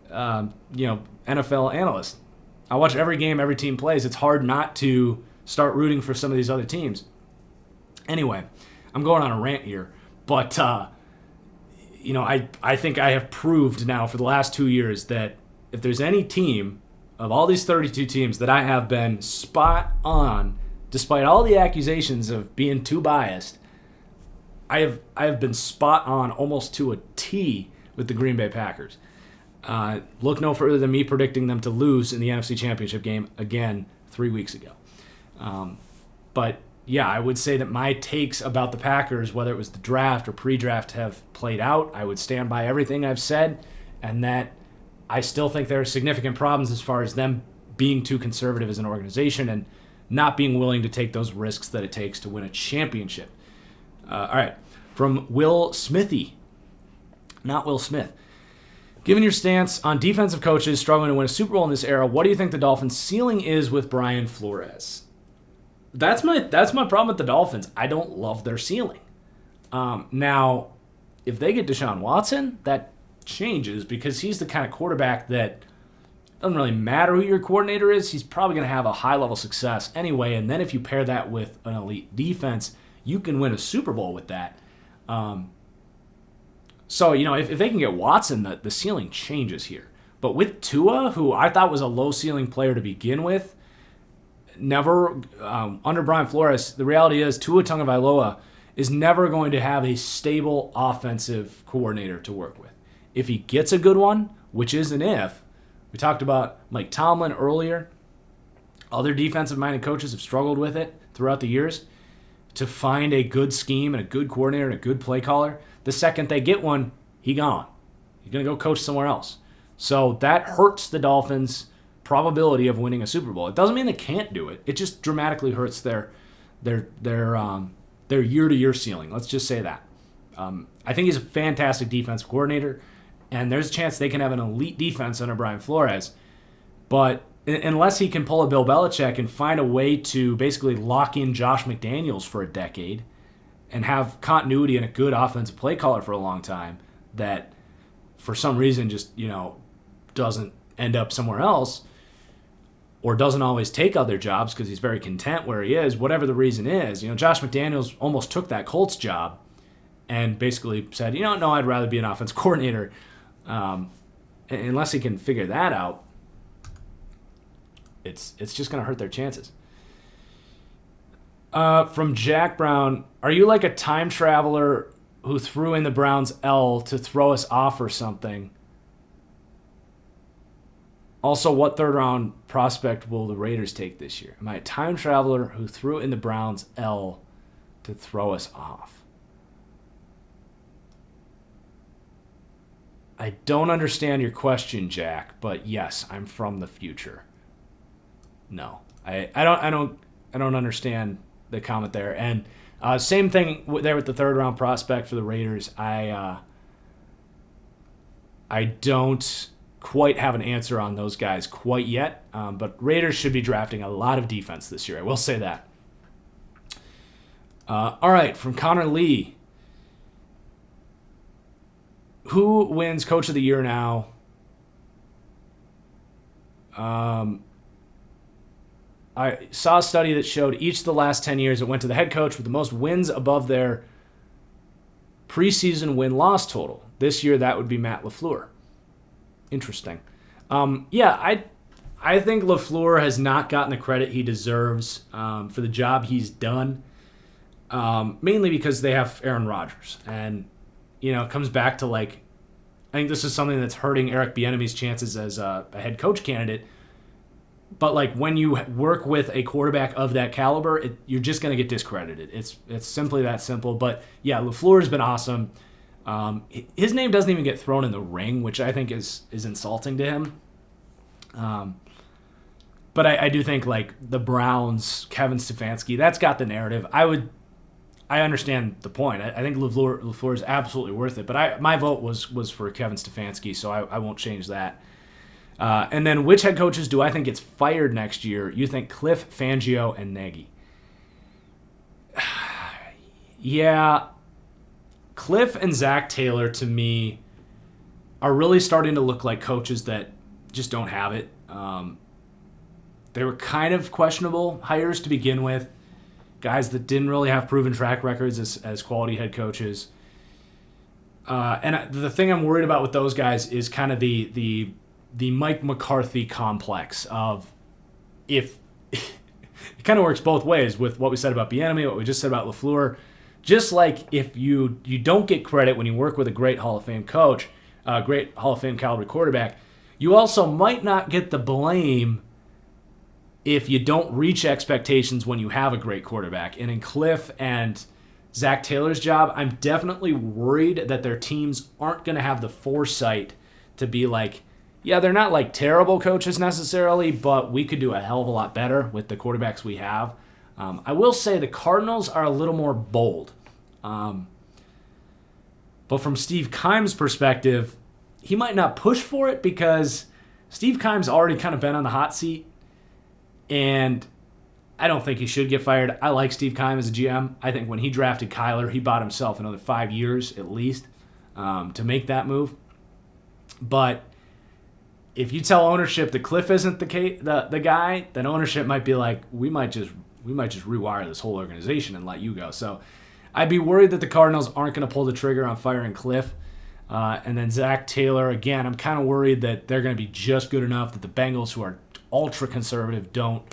NFL analyst. I watch every game every team plays. It's hard not to start rooting for some of these other teams. Anyway, I'm going on a rant here, but I think I have proved now for the last 2 years that if there's any team of all these 32 teams that I have been spot on, despite all the accusations of being too biased, I have been spot on almost to a T with the Green Bay Packers. Look no further than me predicting them to lose in the NFC Championship game again 3 weeks ago. But yeah, I would say that my takes about the Packers, whether it was the draft or pre-draft, have played out. I would stand by everything I've said, and that I still think there are significant problems as far as them being too conservative as an organization and not being willing to take those risks that it takes to win a championship. All right, from Will Smithy, not Will Smith. Given your stance on defensive coaches struggling to win a Super Bowl in this era, what do you think the Dolphins' ceiling is with Brian Flores? That's my problem with the Dolphins. I don't love their ceiling. Now, if they get Deshaun Watson, that changes because he's the kind of quarterback that doesn't really matter who your coordinator is. He's probably going to have a high-level success anyway, and then if you pair that with an elite defense, you can win a Super Bowl with that. So, if they can get Watson, the ceiling changes here. But with Tua, who I thought was a low-ceiling player to begin with, never, under Brian Flores, the reality is Tua Tagovailoa is never going to have a stable offensive coordinator to work with. If he gets a good one, which is an if, we talked about Mike Tomlin earlier. Other defensive-minded coaches have struggled with it throughout the years to find a good scheme and a good coordinator and a good play caller. The second they get one, he gone. He's going to go coach somewhere else. So that hurts the Dolphins' probability of winning a Super Bowl. It doesn't mean they can't do it. It just dramatically hurts their year-to-year ceiling. Let's just say that. I think he's a fantastic defensive coordinator, and there's a chance they can have an elite defense under Brian Flores. But unless he can pull a Bill Belichick and find a way to basically lock in Josh McDaniels for a decade and have continuity and a good offensive play caller for a long time that for some reason just, doesn't end up somewhere else or doesn't always take other jobs because he's very content where he is, whatever the reason is. Josh McDaniels almost took that Colts job and basically said, no, I'd rather be an offense coordinator. Unless he can figure that out, it's just going to hurt their chances. From Jack Brown, are you like a time traveler who threw in the Browns L to throw us off or something? Also, what third-round prospect will the Raiders take this year? Am I a time traveler who threw in the Browns L to throw us off? I don't understand your question, Jack, but yes, I'm from the future. No, I don't understand the comment there. And same thing there with the third round prospect for the Raiders. I don't quite have an answer on those guys quite yet, but Raiders should be drafting a lot of defense this year. I will say that. All right, from Connor Lee. Who wins Coach of the Year now? I saw a study that showed each of the last 10 years it went to the head coach with the most wins above their preseason win-loss total. This year, that would be Matt LaFleur. Interesting. I think LaFleur has not gotten the credit he deserves for the job he's done, mainly because they have Aaron Rodgers. And, it comes back to, I think this is something that's hurting Eric Bieniemy's chances as a head coach candidate. But, when you work with a quarterback of that caliber, you're just going to get discredited. It's simply that simple. But, yeah, LaFleur has been awesome. His name doesn't even get thrown in the ring, which I think is insulting to him. But I do think, the Browns, Kevin Stefanski, that's got the narrative. I understand the point. I think LaFleur is absolutely worth it. But my vote was for Kevin Stefanski, so I won't change that. And then which head coaches do I think gets fired next year? You think Cliff, Fangio, and Nagy. Yeah, Cliff and Zach Taylor, to me, are really starting to look like coaches that just don't have it. They were kind of questionable hires to begin with. Guys that didn't really have proven track records as quality head coaches. And the thing I'm worried about with those guys is kind of the Mike McCarthy complex of if it kind of works both ways with what we said about Bieniemy, what we just said about LaFleur. Just like if you don't get credit when you work with a great Hall of Fame coach, a great Hall of Fame caliber quarterback, you also might not get the blame if you don't reach expectations when you have a great quarterback. And in Cliff and Zach Taylor's job, I'm definitely worried that their teams aren't going to have the foresight to be yeah, they're not terrible coaches necessarily, but we could do a hell of a lot better with the quarterbacks we have. I will say the Cardinals are a little more bold. But from Steve Keim's perspective, he might not push for it because Steve Keim's already kind of been on the hot seat. And I don't think he should get fired. I like Steve Keim as a GM. I think when he drafted Kyler, he bought himself another 5 years at least to make that move. But if you tell ownership that Cliff isn't the guy, then ownership might be like, we might just rewire this whole organization and let you go. So I'd be worried that the Cardinals aren't going to pull the trigger on firing Cliff. And then Zach Taylor, again, I'm kind of worried that they're going to be just good enough that the Bengals, who are ultra conservative, don't.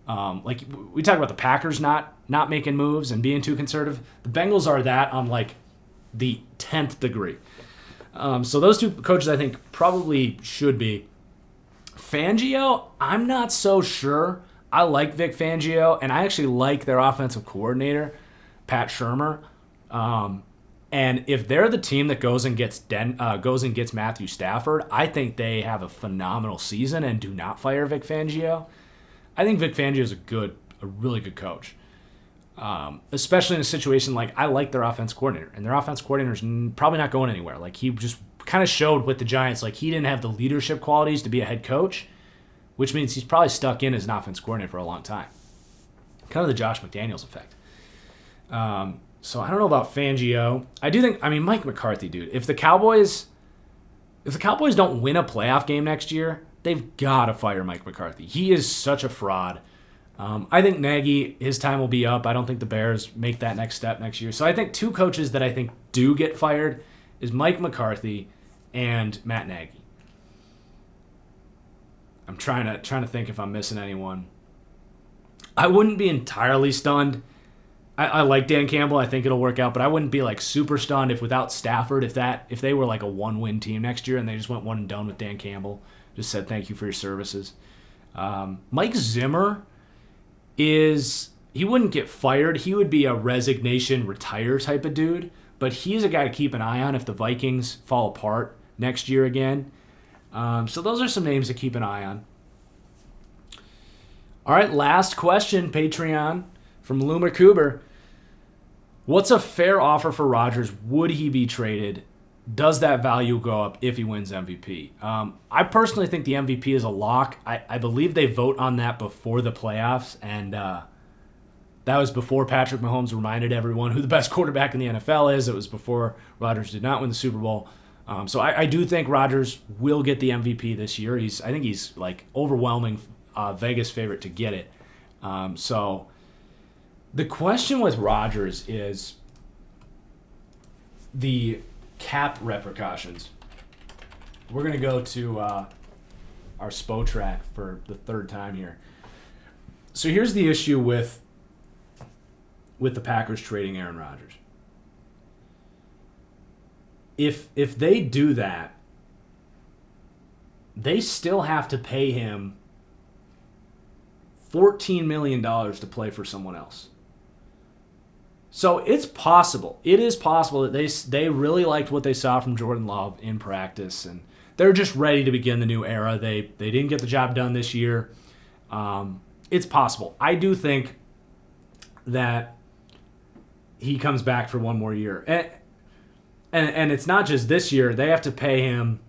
We talk about the Packers not making moves and being too conservative. The Bengals are that on the 10th degree. So those two coaches I think probably should be. Fangio, I'm not so sure. I like Vic Fangio, and I actually like their offensive coordinator, Pat Shurmur. And if they're the team that goes and gets Matthew Stafford, I think they have a phenomenal season and do not fire Vic Fangio. I think Vic Fangio is a really good coach, especially in a situation I like their offense coordinator, and their offense coordinator's probably not going anywhere. He just kind of showed with the Giants he didn't have the leadership qualities to be a head coach, which means he's probably stuck in as an offense coordinator for a long time. Kind of the Josh McDaniels effect. So I don't know about Fangio. I do think, Mike McCarthy, dude. If the Cowboys don't win a playoff game next year, they've got to fire Mike McCarthy. He is such a fraud. I think Nagy, his time will be up. I don't think the Bears make that next step next year. So I think two coaches that I think do get fired is Mike McCarthy and Matt Nagy. I'm trying to think if I'm missing anyone. I wouldn't be entirely stunned. I like Dan Campbell. I think it'll work out, but I wouldn't be super stunned if without Stafford, if they were a 1-win team next year and they just went one and done with Dan Campbell, just said thank you for your services. Mike Zimmer he wouldn't get fired. He would be a resignation, retire type of dude, but he's a guy to keep an eye on if the Vikings fall apart. next year again. So those are some names to keep an eye on. All right, last question, Patreon, from Loomer Cooper. What's a fair offer for Rodgers? Would he be traded? Does that value go up if he wins MVP? I personally think the MVP is a lock. I believe they vote on that before the playoffs, and that was before Patrick Mahomes reminded everyone who the best quarterback in the NFL is. It was before Rodgers did not win the Super Bowl. So I do think Rodgers will get the MVP this year. I think he's like overwhelming Vegas favorite to get it. So the question with Rodgers is the cap repercussions. We're going to go to our SPO track for the third time here. So here's the issue with the Packers trading Aaron Rodgers. If they do that, they still have to pay him $14 million to play for someone else. So it's possible. It is possible that they really liked what they saw from Jordan Love in practice, and they're just ready to begin the new era. They didn't get the job done this year. It's possible. I do think that he comes back for one more year. And it's not just this year. They have to pay him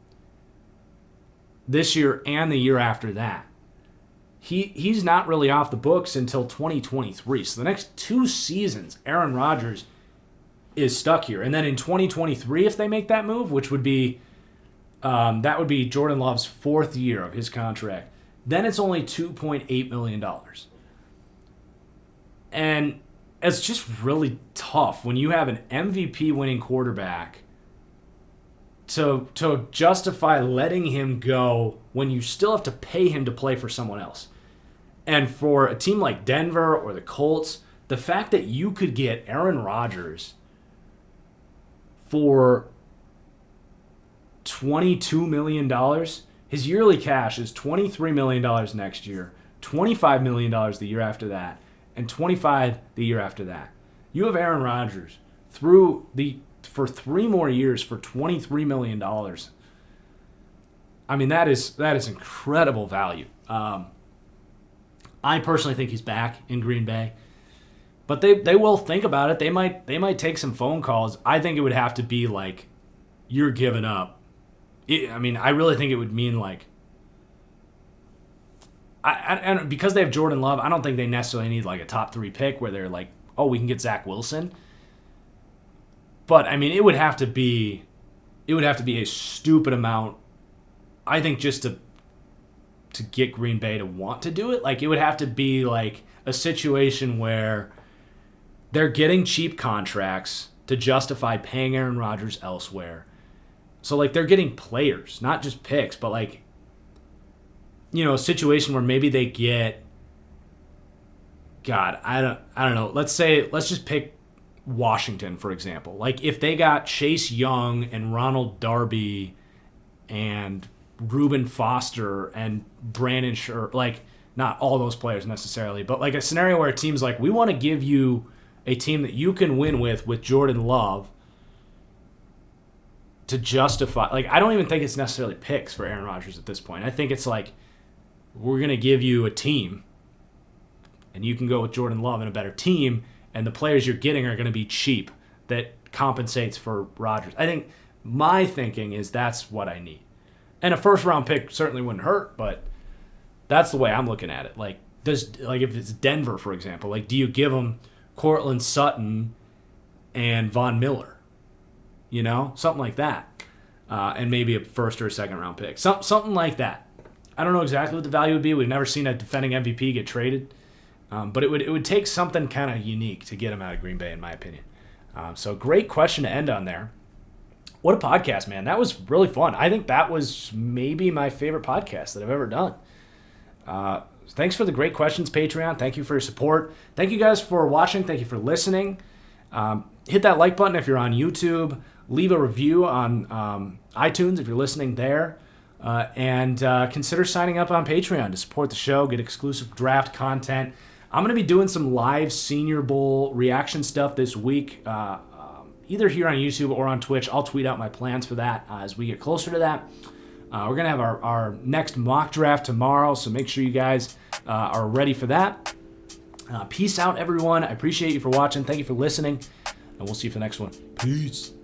this year and the year after that. He's not really off the books until 2023. So the next 2 seasons, Aaron Rodgers is stuck here. And then in 2023, if they make that move, which would be that would be Jordan Love's 4th year of his contract, then it's only $2.8 million. And it's just really tough when you have an MVP winning quarterback to justify letting him go when you still have to pay him to play for someone else. And for a team like Denver or the Colts, the fact that you could get Aaron Rodgers for $22 million, his yearly cash is $23 million next year, $25 million the year after that, and $25 the year after that. You have Aaron Rodgers for 3 more years for $23 million. I mean, that is incredible value. I personally think he's back in Green Bay, but they will think about it. They might take some phone calls. I think it would have to be like, you're giving up. I really think it would mean like, and because they have Jordan Love, I don't think they necessarily need like a top 3 pick where they're like, oh, we can get Zach Wilson. But I mean, it would have to be a stupid amount, I think, just to get Green Bay to want to do it. Like, it would have to be like a situation where they're getting cheap contracts to justify paying Aaron Rodgers elsewhere. So like, they're getting players, not just picks, but like, a situation where maybe they get, God, I don't know. Let's just pick Washington, for example. Like, if they got Chase Young and Ronald Darby and Reuben Foster and Brandon Scher, like, not all those players necessarily, but like a scenario where a team's like, we want to give you a team that you can win with Jordan Love to justify. Like, I don't even think it's necessarily picks for Aaron Rodgers at this point. I think it's like, we're going to give you a team and you can go with Jordan Love and a better team, and the players you're getting are going to be cheap that compensates for Rodgers. I think my thinking is that's what I need. And a first-round pick certainly wouldn't hurt, but that's the way I'm looking at it. Like, if it's Denver, for example, like, do you give them Cortland Sutton and Von Miller? Something like that. And maybe a first or a second-round pick. Something like that. I don't know exactly what the value would be. We've never seen a defending MVP get traded. But it would take something kind of unique to get him out of Green Bay, in my opinion. So great question to end on there. What a podcast, man. That was really fun. I think that was maybe my favorite podcast that I've ever done. Thanks for the great questions, Patreon. Thank you for your support. Thank you guys for watching. Thank you for listening. Hit that like button if you're on YouTube. Leave a review on iTunes if you're listening there. And consider signing up on Patreon to support the show, get exclusive draft content. I'm going to be doing some live Senior Bowl reaction stuff this week. either here on YouTube or on Twitch. I'll tweet out my plans for that as we get closer to that. We're going to have our next mock draft tomorrow, so make sure you guys are ready for that. Peace out, everyone. I appreciate you for watching. Thank you for listening, and we'll see you for the next one. Peace.